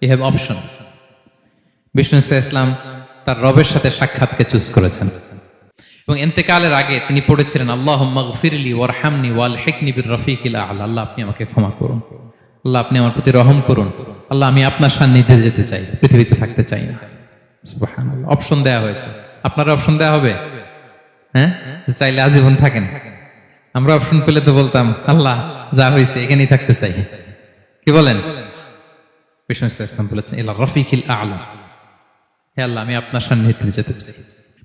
[SPEAKER 1] You have option. বিষ্ণু ইসলাম তার রবের সাথে সাক্ষাৎকে চুজ করেছেন এবং ইন্তেকালের আগে তিনি পড়েছিলেন, আল্লাহুম্মা গফিরলি ওয়ারহামনি ওয়ালহিকনি বির রফিকিল আ'লা। আল্লাহ আপনি আমাকে ক্ষমা করুন, আল্লাহ আপনি আমার প্রতি রহম করুন, আল্লাহ আমি আপনার সান্নিধ্যে যেতে চাই, পৃথিবীতে থাকতে চাই না। সুবহানাল্লাহ। অপশন দেয়া হয়েছে। আপনার অপশন দেয়া হবে? হ্যাঁ, চাইলে আজীবন থাকেন, আমরা অপশন পেলে তো বলতাম আল্লাহ যা হয়েছে এখানেই থাকতে চাই। কি বলেন? বিষ্ণু ইসলাম বলেছেন ইলা রফিকিল আ'লা, হে আল্লাহ আমি আপনার সান্নিধ্যে যেতে চাই।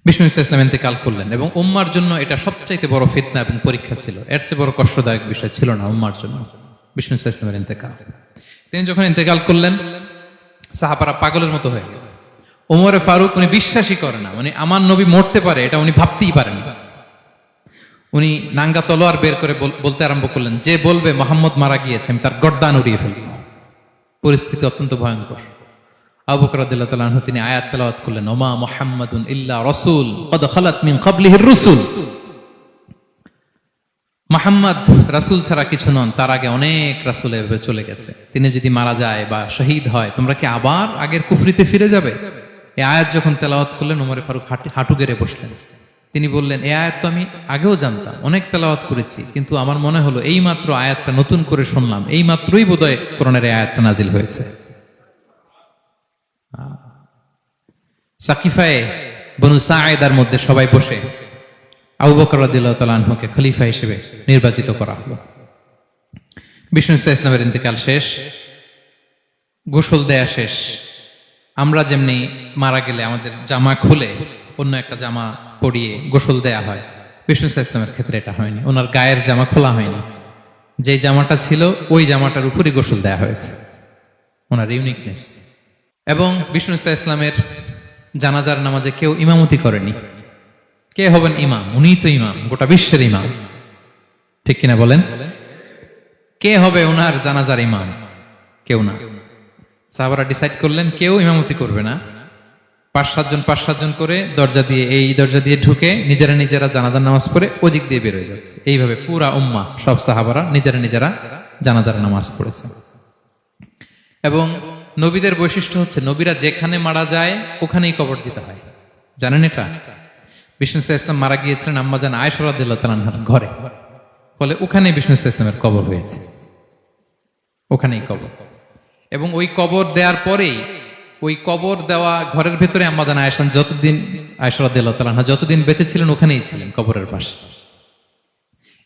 [SPEAKER 1] বিষ্ণু ইসলাম ইন্তেকাল করলেন এবং উম্মার জন্য এটা সবচাইতে বড় ফিতনা এবং পরীক্ষা ছিল। এর চেয়ে বড় কষ্টদায়ক বিষয় ছিল না উম্মার জন্য বিষ্ণু ইসলামের ইন্তেকাল। তিনি যখন ইন্তেকাল করলেন সাহাবারা পাগলের মতো হয়ে গেল। ওমরে ফারুক উনি বিশ্বাসই করে না, মানে আমার নবী মরতে পারে এটা উনি ভাবতেই পারেন। উনি নাঙ্গা তলোয়ার বের করে বলতে আরম্ভ করলেন, যে বলবে মোহাম্মদ মারা গিয়েছে আমি তার গর্দান উড়িয়ে ফেলব। পরিস্থিতি অত্যন্ত ভয়ঙ্কর। আবু বকর রাদিয়াল্লাহু তাআলা আনহু তিনি আয়াত তেলাওয়াত করলেন, ওমা মুহাম্মাদুন ইল্লা রাসূল কদ খালাত মিন ক্বাবলিহির রুসুল। মুহাম্মদ রাসূল ছাড়া কিছু নন, তার আগে অনেক রাসূল এভাবে চলে গেছে। তিনি যদি মারা যায় বা শহীদ হয় তোমরা কি আবার আগের কুফরিতে ফিরে যাবে? এই আয়াত যখন তেলাওয়াত করলেন ওমর ফারুক হাঁটু গেড়ে বসলেন। তিনি বললেন, এই আয়াত তো আমি আগেও জানতাম, অনেক তেলাওয়াত করেছি, কিন্তু আমার মনে হলো এই মাত্র আয়াতটা নতুন করে শুনলাম, এই মাত্রই বোধহয় কোরআনের এই আয়াতটা নাজিল হয়েছে। সাকিফায়ে বনু সাঈদার মধ্যে সবাই বসে আবু বকর রাদিয়াল্লাহু তাআলা আনহুকে খলিফা হিসেবে নির্বাচিত করা হলো। বিষ্ণু ইসলামের ইন্তেকাল শেষ, গোসল দেয়া শেষ। আমরা যেমনি মারা গেলে আমাদের জামা খুলে অন্য একটা জামা পরিয়ে গোসল দেয়া হয়, বিষ্ণু ইসলামের ক্ষেত্রে এটা হয়নি। ওনার গায়ের জামা খোলা হয়নি, যে জামাটা ছিল ওই জামাটার উপরই গোসল দেয়া হয়েছে, ওনার ইউনিকনেস। এবং বিষ্ণু ইসলামের জানাজার নামাজে কেউ ইমামতি করেনি। কে হবেন ইমাম? উনিই তো ইমাম, গোটা বিশ্বের ইমাম, ঠিক কিনা বলেন? কে হবে ওনার জানাজার ইমাম? কেউ না। সাহাবারা ডিসাইড করলেন কেউ ইমামতি করবে না। 5-7 জন করে দরজা দিয়ে, এই দরজা দিয়ে ঢুকে নিজেরা জানাজার নামাজ পড়ে ওদিক দিয়ে বের হয়ে যাচ্ছে। এইভাবে পুরা উম্মাহ সব সাহাবারা নিজেরা জানাজার নামাজ পড়েছে। এবং নবীদের বৈশিষ্ট্য হচ্ছে নবীরা যেখানে মারা যায় ওখানেই কবর দিতে হয়, জানেন এটা? বিষ্ণু ইসলাম মারা গিয়েছিলেন আম্মাজান আয়েশা রাদিয়াল্লাহু তাআলা আনহার ঘরে, ফলে ওখানে বিষ্ণু ইসলামের কবর হয়েছে, ওখানেই কবর। এবং ওই কবর দেওয়ার পরেই, ওই কবর দেওয়া ঘরের ভেতরে আম্মাজান আয়েশা রাদিয়াল্লাহু তাআলা আনহা যতদিন বেঁচে ছিলেন ওখানেই ছিলেন, কবরের পাশে।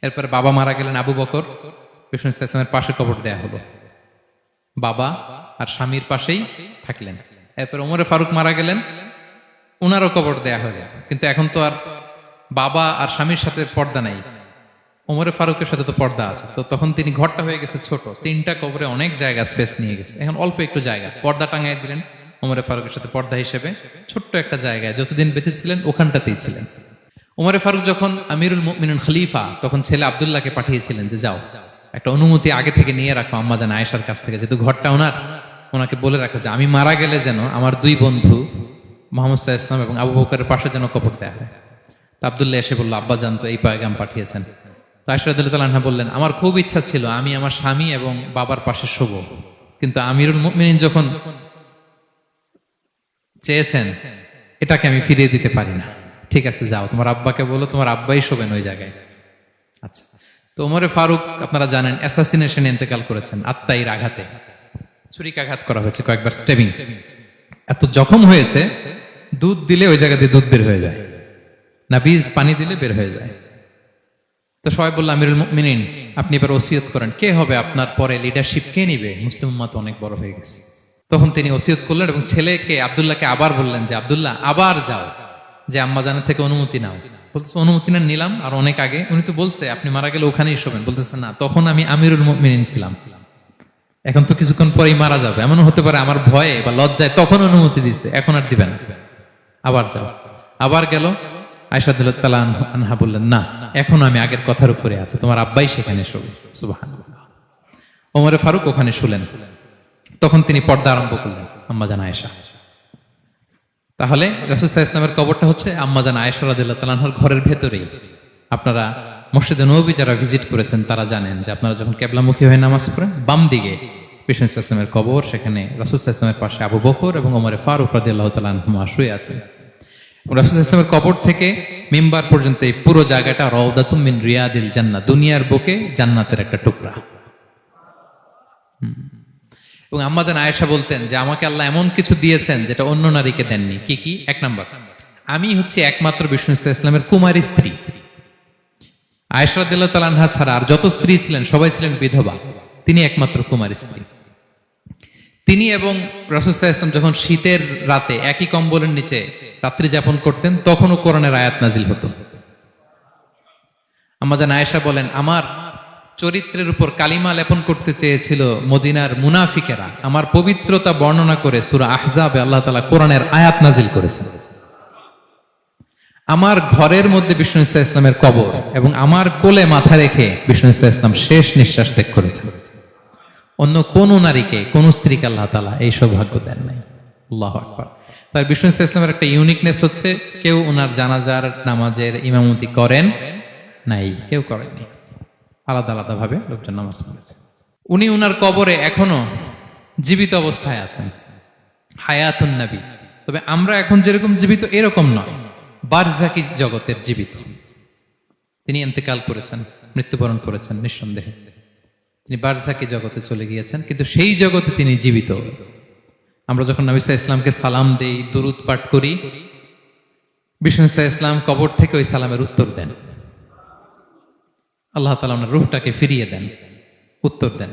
[SPEAKER 1] এরপরে বাবা মারা গেলেন আবু বকর, বিষ্ণু ইসলামের পাশে কবর দেয়া হলো, বাবা আর স্বামীর পাশেই থাকলেন। এরপর ওমরে ফারুক মারা গেলেন, ওনারও কবর দেয়া হলো। কিন্তু এখন তো আর বাবা আর স্বামীর সাথে পর্দা নাই, ওমরে ফারুকের সাথে তো পর্দা আছে। তো তখন তিনি, ঘরটা হয়ে গেছে ছোট, 3টা কবরে অনেক জায়গা স্পেস নিয়ে গেছে, এখন অল্প একটু জায়গা পর্দা টাঙাই দিলেন ওমরে ফারুকের সাথে পর্দা হিসেবে, ছোট্ট একটা জায়গায় যতদিন বেঁচে ছিলেন ওখানটাতেই ছিলেন। ওমরে ফারুক যখন আমিরুল মুমিনিন খলিফা, তখন ছেলে আব্দুল্লাহকে পাঠিয়েছিলেন যে যাও একটা অনুমতি আগে থেকে নিয়ে রাখো আম্মাজান আয়েশার কাছ থেকে, যেহেতু ঘরটা ওনার, ওনাকে বলে রাখো যে আমি মারা গেলে যেন আমার 2 বন্ধু মুহাম্মদ সাল্লাল্লাহু আলাইহি ওয়াসাল্লাম এবং আবু বকরের পাশে যেন কবর দেয়া হয়। তো আব্দুল্লাহ এসে বলল, আব্বা জান তো এই পয়গাম পাঠিয়েছেন। তো আয়েশা রাদিয়াল্লাহু তাআলা আনহা বললেন, আমার খুব ইচ্ছা ছিল আমি আমার স্বামী এবং বাবার পাশে শোব, কিন্তু আমিরুল মুমিনিন যখন চেয়েছেন এটাকে আমি ফিরিয়ে দিতে পারি না। ঠিক আছে যাও, তোমার আব্বাকে বলো তোমার আব্বাই শোবেন ওই জায়গায়। আচ্ছা। তো ওমরে ফারুক আপনারা জানেন অ্যাসাসিনেশনে ইন্তেকাল করেছেন, আত্মাইর আঘাতে ছুরিকাঘাত করা হয়েছে, কয়েকবার স্টেবিং। এত জখম হয়েছে, দুধ দিলে ওই জায়গা দিয়ে দুধ বের হয়ে যায় না, বীজ পানি দিলে বের হয়ে যায়। তো সবাই বলল, আমিরুল মুমিনিন আপনি এবার ওসিয়ত করেন, কে হবে আপনার পরে লিডারশিপ, কে নিবে? মুসলিম উম্মাহ তো অনেক বড় হয়ে গেছে। তখন তিনি ওসিয়ত করলেন এবং ছেলেকে আব্দুল্লাহকে আবার বললেন যে আব্দুল্লাহ আবার যাও, যে আম্মাজানের থেকে অনুমতি নাও। বলতেছে অনুমতি না নিলাম আর অনেক আগে, উনি তো বলছে আপনি মারা গেলে ওখানেই শোবেন। বলতেছে না, তখন আমি আমিরুল মুমিনিন ছিলাম, এখন তো কিছুক্ষণ পরেই মারা যাবে, এমন হতে পারে আমার ভয়ে বা লজ্জায় তখন অনুমতি দিছে, এখন আর দিবেন, আবার যাও। আবার গেল। আয়েশা রাদিয়াল্লাহু তাআলা আনহা বললেন, না এখন আমি আগের কথার উপরে আছি, তোমার আব্বাই সেখানে শোবে। সুবহানাল্লাহ। ওমরে ফারুক ওখানে শুলেন। তখন তিনি পর্দা আরম্ভ করলেন আম্মাজান আয়েশা। তাহলে রাসূল সাল্লাল্লাহু আলাইহি ওয়াসাল্লামের কবরটা হচ্ছে আম্মাজান আয়েশা রাদিয়াল্লাহু তাআলা আনহার ঘরের ভেতরেই। আপনারা মসজিদে নববী যারা ভিজিট করেছেন তারা জানেন যে আপনারা যখন কিবলামুখী হয়ে নামাজ পড়েন, বাম দিকে বিষ্ণু সাল্লাল্লাহু আলাইহি ওয়াসাল্লামের কবর, সেখানে রাসূল সাল্লাল্লাহু আলাইহি ওয়াসাল্লামের পাশে আবু বকর এবং ওমরে ফারুক রাদিয়াল্লাহু তাআলা আনহুমা শুয়ে আছেন। রাসূল সাল্লাল্লাহু আলাইহি ওয়াসাল্লামের কবর থেকে মিম্বার পর্যন্ত এই পুরো জায়গাটা রাউদাতুম মিন রিয়াদিল জান্নাহ, দুনিয়ার বুকে জান্নাতের একটা টুকরা। এবং আম্মাজান আয়েশা বলতেন যে আমাকে আল্লাহ এমন কিছু দিয়েছেন যেটা অন্য নারীকে দেননি। কি কি? 1 নাম্বার, আমি হচ্ছে একমাত্র বিষ্ণু সাল্লাল্লাহু আলাইহি ওয়াসাল্লামের কুমারী স্ত্রী। আয়েশা রাদিয়াল্লাহু তাআলা আনহা ছাড়া আর যত স্ত্রী ছিলেন সবাই ছিলেন বিধবা, তিনি একমাত্র কুমারী স্ত্রী। তিনি এবং রাসূল সাল্লাল্লাহু আলাইহি ওয়াসাল্লাম যখন শীতের রাতে একই কম্বলের নিচে রাত্রি যাপন করতেন, তখনও কোরআনের আয়াত নাজিল হতো। আমাদের আয়েশা বলেন, আমার চরিত্রের উপর কালিমা লেপন করতে চেয়েছিল মদিনার মুনাফিকেরা, আমার পবিত্রতা বর্ণনা করে সূরা আহজাবে আল্লাহ তাআলা কোরআনের আয়াত নাজিল করেছেন। আমার ঘরের মধ্যে বিষ্ণু ইসা ইসলামের কবর এবং আমার কোলে মাথা রেখে বিষ্ণু ইসা ইসলাম শেষ নিঃশ্বাস ত্যাগ করেছেন। অন্য কোন নারীকে, কোন স্ত্রীকে আল্লাহ তাআলা এই সৌভাগ্য দেন নাই। আল্লাহু আকবার। তার বিষ্ণু ইসা ইসলামের একটা ইউনিকনেস হচ্ছে, কেউ ওনার জানাজার নামাজের ইমামতি করেন নাই, কেউ করেননি, আলাদা আলাদা ভাবে লোকজন নামাজ পড়েছে। উনি উনার কবরে এখনো জীবিত অবস্থায় আছেন, হায়াতুন নবী। তবে আমরা এখন যেরকম জীবিত এরকম নয়, বারজাকি জগতের জীবিত। তিনি ইন্তেকাল করেছেন, মৃত্যুবরণ করেছেন নিঃসন্দেহে, তিনি বারজাকি জগতে চলে গিয়েছেন, কিন্তু সেই জগতে তিনি জীবিত। আমরা যখন নবী সাল্লাল্লাহু আলাইহি ওয়াসাল্লামকে সালাম দেই, দুরূদ পাঠ করি, বিষ্ণু সাল্লাল্লাহু আলাইহি ওয়াসাল্লাম কবর থেকে ওই সালামের উত্তর দেন। আল্লাহ তাআলা ওনার রূহটাকে ফিরিয়ে দেন, উত্তর দেন।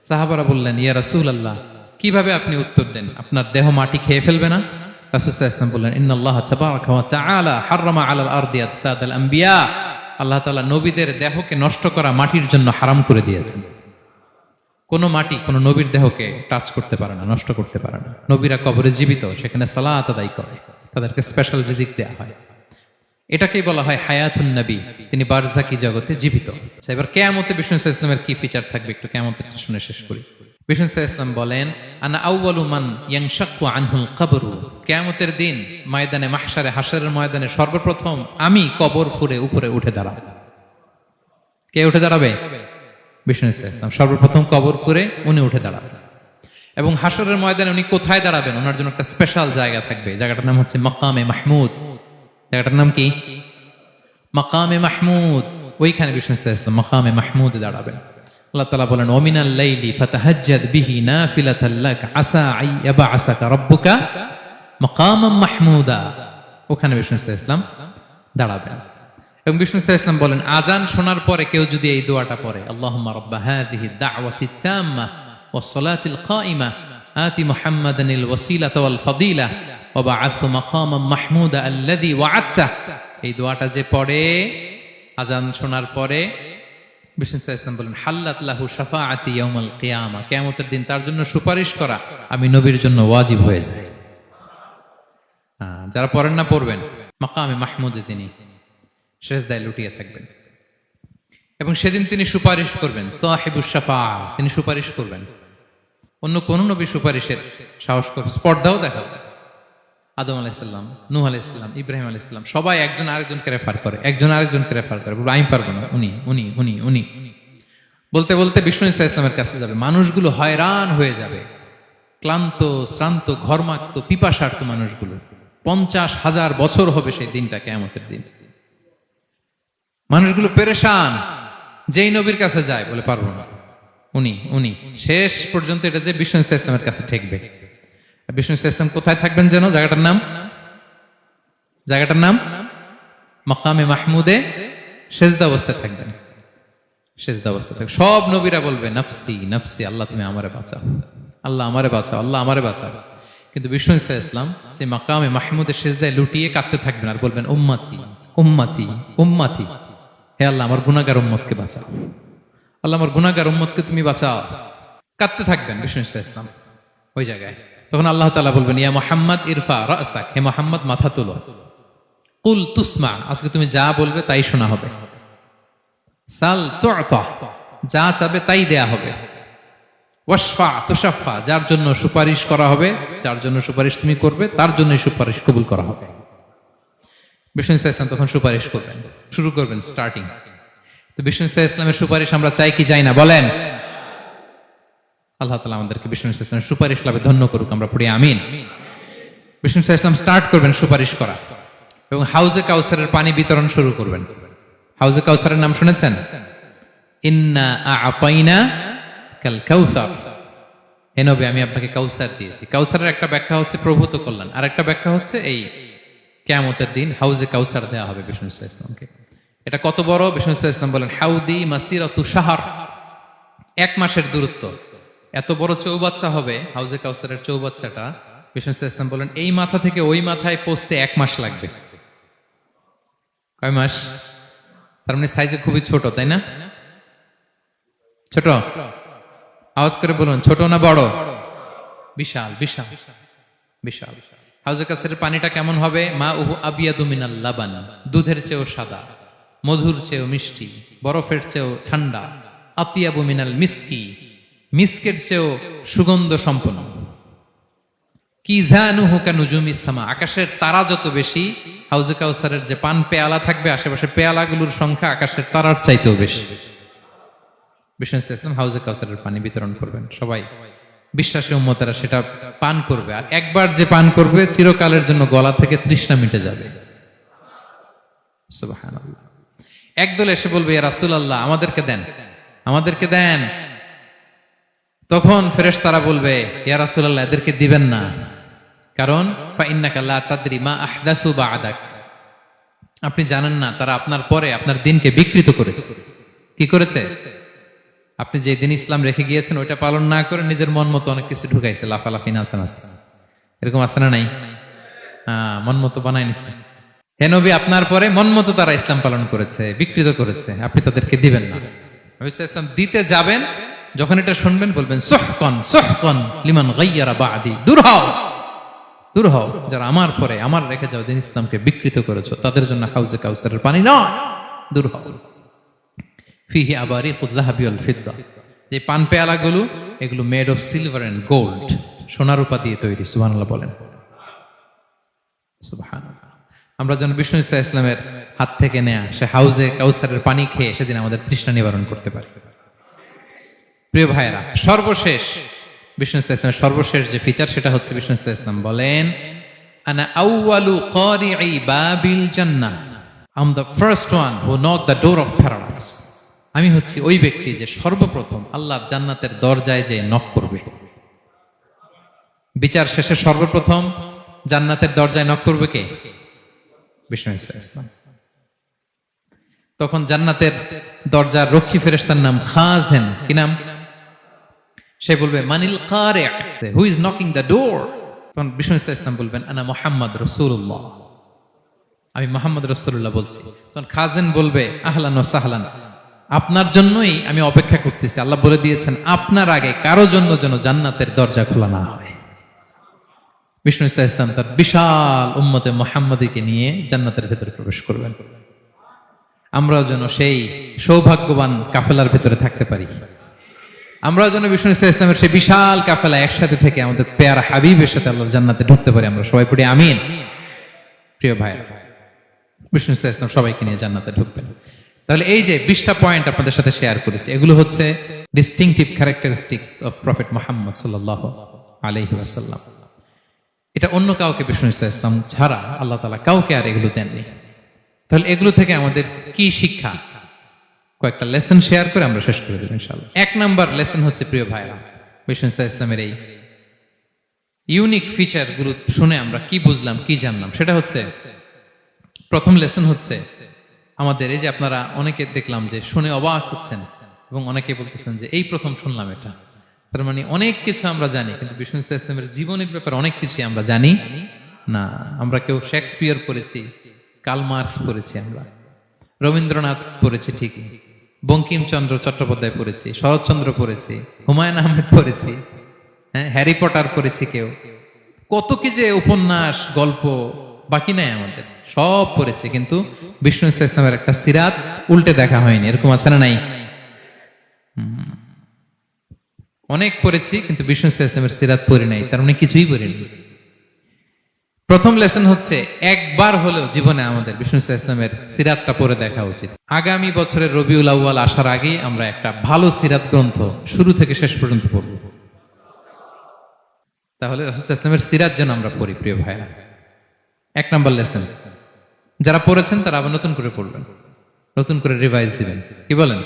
[SPEAKER 1] সাহাবারা বললেন, ইয়া রাসূলুল্লাহ, কিভাবে আপনি উত্তর দেন? আপনার দেহ মাটি খেয়ে ফেলবে না? রাসূল সাল্লাল্লাহু আলাইহি ওয়াসাল্লাম বললেন, ইন্নাল্লাহ তাবারাকা ওয়া তাআলা হাররামা আলাল আরদি আজসাদাল আম্বিয়া। আল্লাহ তাআলা নবীদের দেহকে নষ্ট করা মাটির জন্য হারাম করে দিয়েছেন। কোন মাটি কোন নবীর দেহকে টাচ করতে পারে না, নষ্ট করতে পারে না। নবীরা কবরে জীবিত, সেখানে সালাত আদায় করে, তাদেরকে স্পেশাল রিজিক দেয়া হয়। এটাকেই বলা হয় হায়াতুন নবী, তিনি বারজাকি জগতে জীবিত। এবার কিয়ামতে বিষ্ণু সাল্লাল্লাহু আলাইহি ওয়াসাল্লামের কি ফিচার থাকবে একটু কিয়ামতটা শুনে শেষ করি। বিষ্ণু সাল্লাল্লাহু আলাইহি ওয়াসাল্লাম বলেন, আনা আউয়ালু মান ইয়ানশাক্কু আনহুল কবরু। কিয়ামতের দিন ময়দানে মাহশারে, হাশরের ময়দানে সর্বপ্রথম আমি কবর ফুঁড়ে উপরে উঠে দাঁড়াবো। কে উঠে দাঁড়াবে? বিষ্ণু সাল্লাল্লাহু আলাইহি ওয়াসাল্লাম সর্বপ্রথম কবর ফুঁড়ে উনি উঠে দাঁড়াবেন। এবং হাশরের ময়দানে উনি কোথায় দাঁড়াবেন? ওনার জন্য একটা স্পেশাল জায়গা থাকবে, জায়গাটার নাম হচ্ছে মাকামে মাহমুদ। জায়গাটার নাম কি? মাকামে মাহমুদ। ওইখানে বিষ্ণু সাল্লাল্লাহু আলাইহি ওয়াসাল্লাম মাকামে মাহমুদে দাঁড়াবেন। আল্লাহ তাআলা বলেন, ওয়ামিনাল লাইলি ফাতাহাজ্জাদ বিহি নাফিলাতাল লাক আসা আই ইয়াবআসাকা রাব্বুকা মাকামান মাহমুদা। ওখানে বিষ্ণু সাল্লাল্লাহু আলাইহি ওয়াসাল্লাম দাঁড়াবেন। এবং বিষ্ণু সাল্লাল্লাহু আলাইহি ওয়াসাল্লাম বলেন, আজান শোনার পরে কেউ যদি এই দোয়াটা পড়ে, আল্লাহুম্মা রাব্বা হাযিহি দাওয়াতিত তাম্মা ওয়াস সালাতিল কাইমা আতি মুহাম্মাদানিল ওয়াসিলাতা ওয়াল ফাদিলা ওয়া বা'আথহু মাকামান মাহমুদা আল্লাযী ওয়া'আদতা। এই দোয়াটা যে পড়ে আজান শোনার পরে, বিষ্ণু সাল্লাল্লাহু আলাইহি ওয়াসাল্লাম বলেন, হাল্লাত লাহু শাফাআতি ইয়াউমাল কিয়ামা। কিয়ামতের দিন তার জন্য সুপারিশ করা আমি নবীর জন্য ওয়াজিব হয়ে যায়। যারা পড়েন না পড়বেন। মাকামে মাহমুদে তিনি সেজদায় লুটিয়ে থাকবেন এবং সেদিন তিনি সুপারিশ করবেন, সাহিবুশ শাফাআ, তিনি সুপারিশ করবেন। অন্য কোন নবী সুপারিশের সাহস স্পর্ধাও দেখাবে। আদম আলাইহিস সালাম, নূহ আলাইহিস সালাম, ইব্রাহিম আলাইহিস সালাম সবাই একজন আরেকজনকে রেফার করে, একজন আরেকজনকে রেফার করে, বলবে আমি পারবো না, উনি উনি উনি উনি বলতে বলতে বিষ্ণু ঈসা ইসলামের কাছে যাবে। মানুষগুলো হয়রান হয়ে যাবে, ক্লান্ত শ্রান্ত ঘর্মাক্ত পিপাসার্ত মানুষগুলো। 50,000 বছর হবে সেই দিনটা, কিয়ামতের দিন। মানুষগুলো পেরেশান, যেই নবীর কাছে যায় বলে পারবো না, উনি উনি শেষ পর্যন্ত এটা যে বিষ্ণু ঈসা ইসলামের কাছে ঠেকবে। বিষ্ণু ঈসা ইসলাম কোথায় থাকবেন যেন? জায়গাটার নাম মাকামে মাহমুদে সেজদা অবস্থায় থাকবেন। সেজদা অবস্থায় থাকবেন। সব নবীরা বলবে নাফসি নাফসি, আল্লাহ তুমি আমারে বাঁচাও, আল্লাহ আমারে বাঁচাও, আল্লাহ আমারে বাঁচাও। কিন্তু বিষ্ণু ঈসা ইসলাম সেই মাকামে মাহমুদের সেজদায় লুটিয়ে কাঁদতে থাকবেন আর বলবেন উম্মতি উম্মতি উম্মতি, হে আল্লাহ আমার গুনাহগার উম্মতকে বাঁচাও, আল্লাহ আমার গুনাহগার উম্মতকে তুমি বাঁচাও। কাঁদতে থাকবেন বিষ্ণু ঈসা ইসলাম ওই জায়গায়। তখন আল্লাহ তাআলা বলবেন, ইয়া মুহাম্মদ ইরফা রাসাক, হে মুহাম্মদ মাথা তোলো, কুল তুসমা, আজকে তুমি যা বলবে তাই শোনা হবে, সাল তু'তা, যা চাবে তাই দেয়া হবে, ওয়াশফা তুশাফা, যার জন্য সুপারিশ করা হবে, যার জন্য সুপারিশ তুমি করবে তার জন্য সুপারিশ কবুল করা হবে। বিষ্ণু ঈসা ইসলাম তখন সুপারিশ করবেন, শুরু করবেন, স্টার্টিং। তো বিষ্ণু ঈসা ইসলামের সুপারিশ আমরা চাই কি চাই না বলেন? আল্লাহ তাআলা আমাদেরকে বিষ্ণু ঈসা ইসলামের সুপারিশ লাভে ধন্য করুক, আমরা পড়ি আমিন। বিষ্ণু ঈসা ইসলাম স্টার্ট করবেন সুপারিশ করা এবং হাউজে কাউসারের পানি বিতরণ শুরু করবেন। হাউজে কাউসারের নাম শুনেছেন? ইন্না আ'তাইনা কাল কাউসার, হে নবী আমি আপনাকে কাউসার দিয়েছি। কাউসারের একটা ব্যাখ্যা হচ্ছে প্রভূত কল্যাণ, আর একটা ব্যাখ্যা হচ্ছে এই কিয়ামতের দিন হাউজে কাউসার দেওয়া হবে বিষ্ণু ঈসা ইসলামকে। এটা কত বড়? বিষ্ণু ইসলাম বলেন হাউদি মাসিরাতু শাহর, 1 মাসের দূরত্ব। এত বড় চৌবাচ্চা হবে হাউজে কাউসারের চৌবাচ্চাটা। বিষ্ণু ইসলাম বলেন এই মাথা থেকে ওই মাথায় পৌঁছতে 1 মাস লাগবে। কয় মাস? তার মানে সাইজে খুবই ছোট, তাই না? ছোট? আওয়াজ করে বলুন, ছোট না বড়? বিশাল বিশাল বিশাল। হাউজে কাউসারের পানিটা কেমন হবে? মা উহু আবিয়াদু মিনাল লাবান, দুধের চেয়েও সাদা, মধুর চেয়েও মিষ্টি, বরফের চেয়েও ঠান্ডা, আতিয়াবু মিনাল মিসকি, মিসকের চেয়েও সুগন্ধ সম্পন্ন। কিজানুহু কানুজুমিস সামা, আকাশের তারা যত বেশি, হাউজে কাউসারের যে পান পেয়ালা থাকবে আশেপাশে পেয়ালাগুলোর সংখ্যা আকাশের তারার চাইতেও বেশি। বিষ্ণু ইসলাম হাউজে কাউসারের পানি বিতরণ করবেন, সবাই বিশ্বাসী উম্মতেরা সেটা পান করবে। আর একবার যে পান করবে চিরকালের জন্য গলা থেকে তৃষ্ণা মিটে যাবে। সুবহানাল্লাহ। একদল এসে বলবে ইয়া রাসূলুল্লাহ আমাদেরকে দেন, আমাদেরকে দেন। তখন ফেরেশতারা বলবে ইয়া রাসূলুল্লাহ এদেরকে দিবেন না, কারণ ফা ইন্নাকা লা তাদরি মা আহদাসু বা'দাক, আপনি জানেন না তারা আপনার পরে আপনার দিনকে বিকৃত করেছে। কি করেছে? আপনি যে দিন ইসলাম রেখে গিয়েছেন ওইটা পালন না করে নিজের মন মতো অনেক কিছু ঢুকাইছে, লাফালাফি নাচানাচ, এরকম আছে না নাই? মন মতো বানাই নিছে। হে নবী আপনার পরে মন মতো তারা ইসলাম পালন করেছে, বিকৃত করেছে, আপনি তাদেরকে দিবেন না। নবী সাল্লাল্লাহু আলাইহি ওয়াসাল্লাম দিতে যাবেন, যখন এটা শুনবেন বলবেন সুহকান সুহকান লিমান গায়্যারা বা'দি, দূর হও দূর হও, যারা আমার পরে আমার রেখে যাও দিন ইসলামকে বিকৃত করেছো তাদের জন্য হাউজে কাউসারের পানি নয়, দূর হও। ফিহি আবারিকুয যাহাবি ওয়াল ফিদ্দা, যে পান পেয়ালাগুলো এগুলো made of silver and gold, সোনা রূপা দিয়ে তৈরি। সুবহানাল্লাহ বলেন। সুবহানাল্লাহ। আমরা যেন বিষ্ণু ইসলামের হাত থেকে নেয়া সে হাউজে কাউসারের পানি খেয়ে সেদিন আমাদের তৃষ্ণা নিবারণ করতে পারি। প্রিয় ভাইয়েরা, সর্বশেষ বিষ্ণু ইসলামের সর্বশেষ যে ফিচার সেটা হচ্ছে বিষ্ণু ইসলাম বলেন আনা আউয়ালু কারিই বাবিল জান্নাহ, I am the first one who knock the door of paradise. আমি হচ্ছি ওই ব্যক্তি যে সর্বপ্রথম আল্লাহর জান্নাতের দরজায় যে নক করবে। বিচার শেষে সর্বপ্রথম জান্নাতের দরজায় নক করবে কে? বিষ্ণু ইসলাম। তখন জান্নাতের দরজার রক্ষী ফেরেশতার নাম খাজেন। কি নাম? সে বলবে মানিল কারি, who is knocking the door? তখন বিষ্ণু ইসলাম বলবেন আনা মুহাম্মদ রাসূলুল্লাহ, আমি মুহাম্মদ রাসূলুল্লাহ বলছি। তখন খাজেন বলবে আহলান ওয়া সাহলান, আপনার জন্যই আমি অপেক্ষা করতেছি। আল্লাহ বলে দিয়েছেন আপনার আগে কারো জন্য যেন জান্নাতের দরজা খোলা না হয়। বিষ্ণু ইসলাম তার বিশাল উম্মতে মুহাম্মাদীকে নিয়ে জান্নাতের ভেতরে প্রবেশ করবেন। আমরাও যেন সেই সৌভাগ্যবান কাফেলার ভেতরে থাকতে পারি। আমরাও যেন বিষ্ণু ইসলামের সেই বিশাল কাফেলা একসাথে থেকে আমাদের পেয়ারা হাবিবের সাথে আল্লাহর জান্নাতে ঢুকতে পারি। আমরা সবাই পড়ি আমিন। প্রিয় ভাইরা, বিষ্ণু ইসলাম সবাইকে নিয়ে জান্নাতে ঢুকবেন। তাহলে এই যে 20টা পয়েন্ট আপনাদের সাথে শেয়ার করেছি, এগুলো হচ্ছে distinctive characteristics of prophet Muhammad সাল্লাল্লাহু আলাইহি ওয়াসাল্লাম। এটা অন্য কাউকে বিষ্ণু ইসলাম ছাড়া আল্লাহ তাআলা কাউকে আর এগুলো দেননি। তাহলে এগুলো থেকে আমাদের কি শিক্ষা? কয়েকটা লেসন শেয়ার করে আমরা শেষ করে দেব ইনশাআল্লাহ। 1 নাম্বার লেসন হচ্ছে প্রিয় ভাইরা, বিষ্ণু ইসলামের এই ইউনিক ফিচার গুলো শুনে আমরা কি বুঝলাম, কি জানলাম, সেটা হচ্ছে প্রথম লেসন হচ্ছে আমাদের এই যে আপনারা অনেকে দেখলাম যে শুনে অবাক হচ্ছেন এবং অনেকে বলতেছেন যে এই প্রথম শুনলাম এটা। তার মানে অনেক কিছু আমরা জানি, কিন্তু বিষ্ণু ইসলামের জীবনের ব্যাপারে অনেক কিছু আমরা জানি না। আমরা কেউ শেক্সপিয়ার পড়েছি, কার্ল মার্কস পড়েছি, আমরা রবীন্দ্রনাথ পড়েছি ঠিকই, বঙ্কিমচন্দ্র চট্টোপাধ্যায় পড়েছি, শরৎচন্দ্র পড়েছি, হুমায়ুন আহমেদ পড়েছি, হ্যারি পটার পড়েছি, কেউ কত কি যে উপন্যাস গল্প বাকি নাই আমাদের, সব পড়েছি, কিন্তু বিষ্ণু ইসলামের একটা সিরাত উল্টে দেখা হয়নি। এরকম আছে না নাই? অনেক পড়েছি কিন্তু বিষ্ণু ইসলামের সিরাত পড়ি নাই, তার মানে কিছুই পড়িনি। প্রথম লেসন হচ্ছে একবার হলেও জীবনে আমাদের বিষ্ণু ইসলামের সিরাতটা পড়ে দেখা উচিত। আগামী বছরের রবিউল আউয়াল আসার আগেই আমরা একটা ভালো সিরাত গ্রন্থ শুরু থেকে শেষ পর্যন্ত পড়ব। তাহলে রাসূল ইসলামের সিরাত যেন আমরা পড়ি প্রিয় ভাইরা। 1 নাম্বার লেসন, যারা পড়েছেন তারা আবার নতুন করে পড়বেন, নতুন করে রিভাইজ দিবেন। কি বলেন?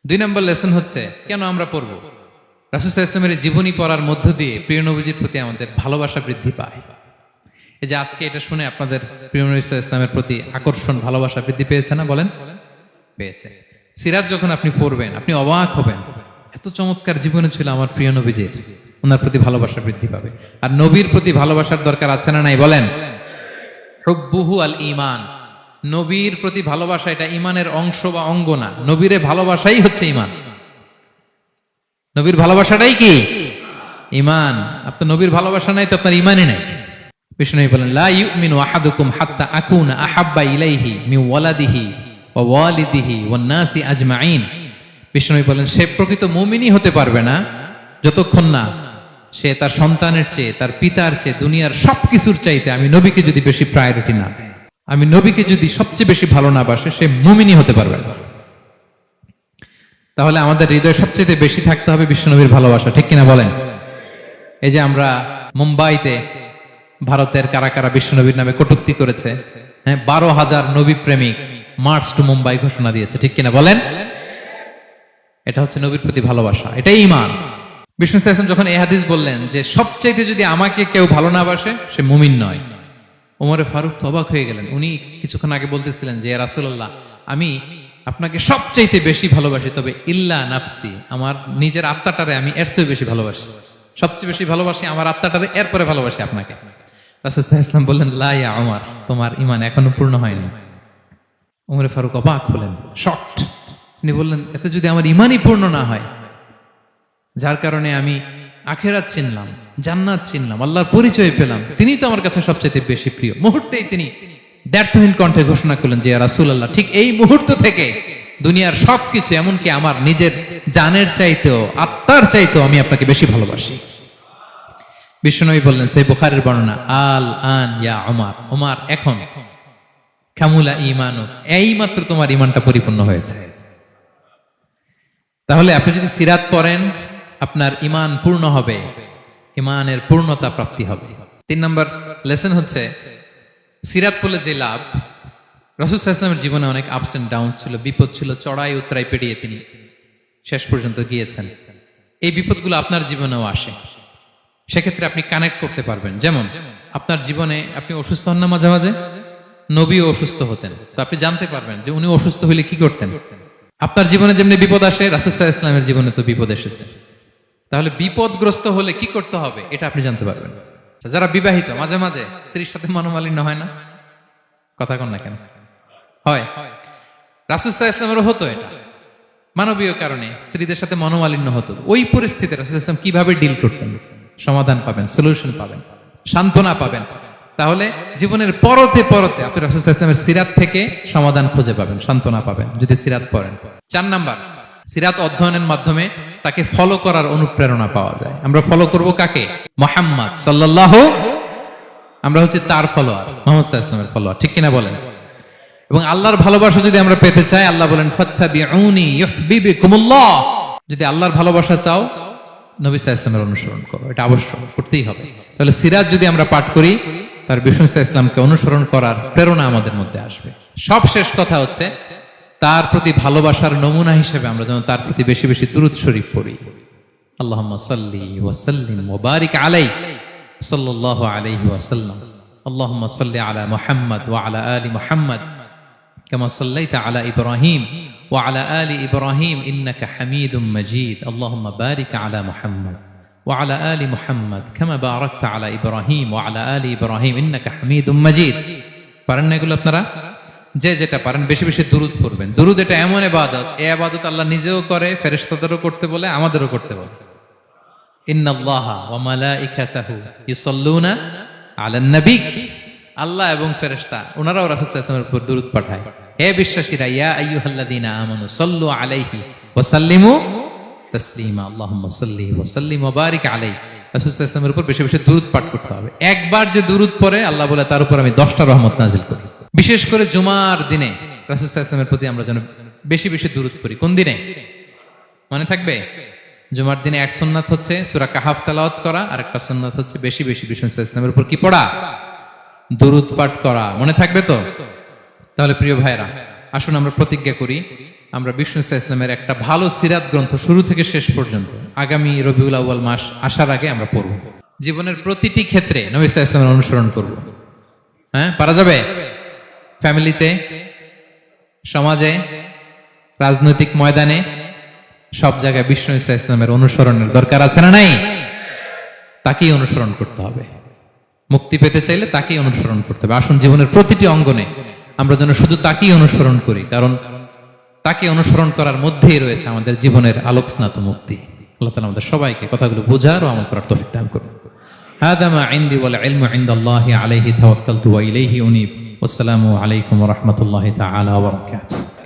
[SPEAKER 1] 2 নাম্বার লেসন হচ্ছে কেন আমরা পড়ব? রাসূল ইসলামের জীবনী পড়ার মধ্য দিয়ে প্রিয় নবীজির প্রতি আমাদের ভালোবাসা বৃদ্ধি পায় এই যে আজকে এটা শুনে আপনাদের প্রিয় নবী সাল্লাল্লাহু আলাইহি ইসলামের প্রতি আকর্ষণ, ভালোবাসা বৃদ্ধি পেয়েছে না? বলেন, পেয়েছে। সিরাত যখন আপনি পড়বেন আপনি অবাক হবেন, এত চমৎকার জীবনে ছিল আমার প্রিয় নবীজির, ওনার প্রতি ভালোবাসা বৃদ্ধি পাবে। আর নবীর প্রতি ভালোবাসার দরকার আছে না নাই? বলেন। হুব্বুহু আল ঈমান, নবীর প্রতি ভালোবাসা এটা ঈমানের অংশ বা অঙ্গ না, নবীরে ভালোবাসাই হচ্ছে ঈমান। নবীর ভালোবাসাটাই কি? ঈমান। আপনার নবীর ভালোবাসা নাই তো আপনার ঈমানই নাই। বিষ্ণু বলেন, লা ইউমিনু আহাদুকুম হাত্তা আকুনা আহাব্বা ইলাইহি মিন ওয়ালাদিহি ওয়া ওয়ালিদিহি ওয়ান নাসি আজমাইন। বিষ্ণু বলেন, সে প্রকৃত মুমিনই হতে পারবে না যতক্ষণ না সে তার সন্তানের চেয়ে, তার পিতার চেয়ে, দুনিয়ার সবকিছুর চাইতে আমি নবীকে যদি বেশি প্রায়োরিটি না দেয়, আমি নবীকে যদি সবচেয়ে বেশি ভালো না বাসে, সে মুমিনই হতে পারবে না। তাহলে আমাদের হৃদয়ে সবচেয়ে বেশি থাকতে হবে বিশ্বনবীর ভালোবাসা, ঠিক কিনা বলেন? এই যে আমরা মুম্বাইতে ভারতের কারা কারা বিশ্বনবীর নামে কটূক্তি করেছে, হ্যাঁ, 12,000 নবী প্রেমিক মার্চ টু মুম্বাই ঘোষণা দিয়েছে, ঠিক কিনা বলেন? এটা হচ্ছে নবীর প্রতি ভালোবাসা, এটাই ঈমান। বিষ্ণু সাল্লাল্লাহু যখন এই হাদিস বললেন যে সবচাইতে যদি আমাকে কেউ ভালো না বাসে সে মুমিন নয়, ওমরে ফারুক তো অবাক হয়ে গেলেন। উনি কিছুক্ষণ আগে বলতেছিলেন যে ইয়া রাসূলুল্লাহ, আমি আপনাকে সবচাইতে বেশি ভালোবাসি, তবে ইল্লা নাফসি, আমার নিজের আত্মাটারে আমি এর চেয়ে বেশি ভালোবাসি, সবচেয়ে বেশি ভালোবাসি আমার আত্মাটারে, এরপরে ভালোবাসি আপনাকে। রাসূল সাল্লাল্লাহু আলাইহি ওয়াসাল্লাম বললেন, লা ইয়া ওমর, তোমার ঈমান এখনো পূর্ণ হয়নি। ওমরে ফারুক অবাক হলেন, শকড। তিনি বললেন, এতে যদি আমার ঈমানই পূর্ণ না হয়, যার কারণে আমি আখিরাত চিনলাম, জান্নাত চিনলাম, আল্লাহর পরিচয় পেলাম, তিনি তো আমার কাছে সবচেয়ে বেশি প্রিয়, মুহূর্তেই তিনি দ্ব্যর্থহীন কণ্ঠে ঘোষণা করলেন যে ইয়া রাসূলুল্লাহ, ঠিক এই মুহূর্ত থেকে দুনিয়ার সবকিছু, এমনকি আমার নিজের জানের চাইতেও, আত্মার চাইতেও আমি আপনাকে বেশি ভালোবাসি। বিশ্বনবী বললেন, সহিহ বুখারীর বর্ণনা, আল আন ইয়া ওমর, ওমর এখন কামুলা ঈমানু, এই মাত্র তোমার ঈমানটা পরিপূর্ণ হয়েছে। তাহলে আপনি যদি সিরাত পড়েন আপনার ঈমান পূর্ণ হবে, ঈমানের পূর্ণতা প্রাপ্তি হবে। 3 নম্বর লেসন হচ্ছে সিরাত পড়লে যে লাভ। রাসূল সাল্লাল্লাহু আলাইহি ওয়াসাল্লামের জীবনে অনেক আপস এন্ড ডাউন ছিল, বিপদ ছিল, চড়াই উতরাই পেরিয়ে তিনি শেষ পর্যন্ত গিয়েছেন। এই বিপদগুলো আপনার জীবনেও আসে, সেক্ষেত্রে আপনি কানেক্ট করতে পারবেন। যেমন আপনার জীবনে আপনি অসুস্থ হন না মাঝে মাঝে, নবীও অসুস্থ হতেন, তো আপনি জানতে পারবেন যে উনি অসুস্থ হইলে কি করতেন। আপনার জীবনে যেমনি বিপদ আসে, রাসূল সাল্লাল্লাহু আলাইহি ওয়াসাল্লামের জীবনে তো বিপদ এসেছে, তাহলে বিপদগ্রস্ত হলে কি করতে হবে এটা আপনি জানতে পারবেন। যারা বিবাহিত, মাঝে মাঝে স্ত্রীর সাথে মনোমালিন্য হয় না? কথা কন না কেন? হয়। রাসূল সাল্লাল্লাহু আলাইহি ওয়াসাল্লামেরও হতো এটা, মানবীয় কারণে স্ত্রীদের সাথে মনোমালিন্য হতো। ওই পরিস্থিতিতে রাসূল সাল্লাল্লাহু আলাইহি ওয়াসাল্লাম কিভাবে ডিল করতেন? সমাধান পাবেন, সলিউশন পাবেন, সান্ত্বনা পাবেন। তাহলে জীবনের পরতে পরতে আপনি রাসূল সাল্লাল্লাহু আলাইহি ওয়াসাল্লামের সিরাত থেকে সমাধান খুঁজে পাবেন, সান্ত্বনা পাবেন যদি সিরাত পড়েন। 4 নাম্বার, সিরাত অধ্যয়নের মাধ্যমে তাকে ফলো করার অনুপ্রেরণা পাওয়া যায়। আমরা ফলো করব কাকে? মুহাম্মদ সাল্লাল্লাহু, আমরা হচ্ছে তার ফলোয়ার, মুহাম্মদ সাল্লাল্লাহু আলাইহি ওয়াসাল্লামের ফলোয়ার, ঠিক কিনা বলেন? এবং আল্লাহর ভালোবাসা যদি আমরা পেতে চাই, আল্লাহ বলেন ফাত্তাবিউনি ইউহিব্বুকুমুল্লাহ, যদি আল্লাহর ভালোবাসা চাও নবী সাল্লাল্লাহু আলাইহি ওয়াসাল্লামের অনুসরণ করো, এটা আবশ্যক, করতেই হবে। তাহলে সিরাত যদি আমরা পাঠ করি, তার বিষ্ণু সাল্লাল্লাহু আলাইহি ওয়াসাল্লামকে অনুসরণ করার প্রেরণা আমাদের মধ্যে আসবে। সব শেষ কথা হচ্ছে তার প্রতি ভালোবাসার নমুনা হিসেবে আমরা যেন তার প্রতি বেশি বেশি দুরূদ শরীফ পড়ি। আল্লাহুম্মা সাল্লি ওয়া সাল্লিম ওয়া বারিক আলাইহি সাল্লাল্লাহু আলাইহি ওয়াসাল্লাম। আল্লাহুম্মা সাল্লি আলা মুহাম্মদ ওয়া আলা আলি মুহাম্মদ কামা সাল্লাইতা আলা ইব্রাহিম ওয়া আলা আলি ইব্রাহিম ইন্নাকা হামিদুম মাজিদ। আল্লাহুম্মা বারিক আলা মুহাম্মদ ওয়া আলা আলি মুহাম্মদ কামা বারাকতা আলা ইব্রাহিম ওয়া আলা আলি ইব্রাহিম ইন্নাকা হামিদুম মাজিদ। পারেন না এগুলো আপনারা? যে যেটা পারেন বেশি বেশি দুরূদ পড়বেন। দুরূদ এটা এমন ইবাদত, এই ইবাদত আল্লাহ নিজেও করে, ফেরেশতাদেরও করতে বলে, আমাদেরও করতে বলে। ইন্নাল্লাহা ওয়া মালাইকাতাহু ইউসাল্লুনা আলান নবী, আল্লাহ এবং ফেরেশতা ওনারাও রাসূল সাল্লাল্লাহু আলাইহি ওয়াসাল্লামের উপর দুরূদ পাঠায়। হে বিশ্বাসীরা, ইয়া আইয়ুহাল্লাযীনা আমানু সাল্লু আলাইহি ওয়া সাল্লিমু তাসলিমা। আল্লাহুম্মা সাল্লি ওয়া সাল্লিম ওয়া বারিক আলাইহি। রাসূল সাল্লাল্লাহু আলাইহি ওয়াসাল্লামের উপর বেশি বেশি দুরূদ পাঠ করতে হবে। একবার যে দুরূদ পড়ে আল্লাহ বলে তার উপর আমি 10টা রহমত নাজিল করি। বিশেষ করে জুমার দিনে রাসূল সাল্লাল্লাহু আলাইহি ওয়াসাল্লামের প্রতি আমরা যেন বেশি বেশি দুরূদ পড়ি। কোন দিনে মনে থাকবে? জুমার দিনে এক সুন্নাত হচ্ছে সূরা কাহাফ তেলাওয়াত করা, আর একটা সুন্নাত হচ্ছে বেশি বেশি বিষ্ণু সাল্লাল্লাহু আলাইহি ওয়াসাল্লামের উপর কি পড়া? দুরূদ পাঠ করা। মনে থাকবে তো? তাহলে প্রিয় ভাইরা, আসুন আমরা প্রতিজ্ঞা করি, আমরা বিষ্ণু সাল্লাল্লাহু আলাইহি ওয়াসাল্লামের একটা ভালো সিরাত গ্রন্থ শুরু থেকে শেষ পর্যন্ত আগামী রবিউল আউয়াল মাস আসার আগে আমরা পড়ব। জীবনের প্রতিটি ক্ষেত্রে নবী সাল্লাল্লাহু আলাইহি ওয়াসাল্লামের অনুসরণ করব। হ্যাঁ, পারা যাবে? ফ্যামিলিতে, সমাজে, রাজনৈতিক ময়দানে, সব জায়গায় বিষ্ণু ঈসা ইসলামের অনুসরণের দরকার আছে না নাই? তাকেই অনুসরণ করতে হবে। মুক্তি পেতে চাইলে তাকেই অনুসরণ করতে হবে। আসুন জীবনের প্রতিটি অঙ্গনে আমরা যেন শুধু তাকেই অনুসরণ করি, কারণ তাকে অনুসরণ করার মধ্যেই রয়েছে আমাদের জীবনের আলোকস্নাত মুক্তি। আল্লাহ তাআলা আমাদের সবাইকে কথাগুলো বোঝার ও আমল করার তৌফিক দান করুন। হাদা মা ইনদি ওয়াল ইলমু ইনদাল্লাহি আলাইহি তাওয়াক্কালতু ওয়া ইলাইহি উনীব। ওয়াসসালামু আলাইকুম ওয়া রাহমাতুল্লাহি তাআলা ওয়া বারাকাতুহু।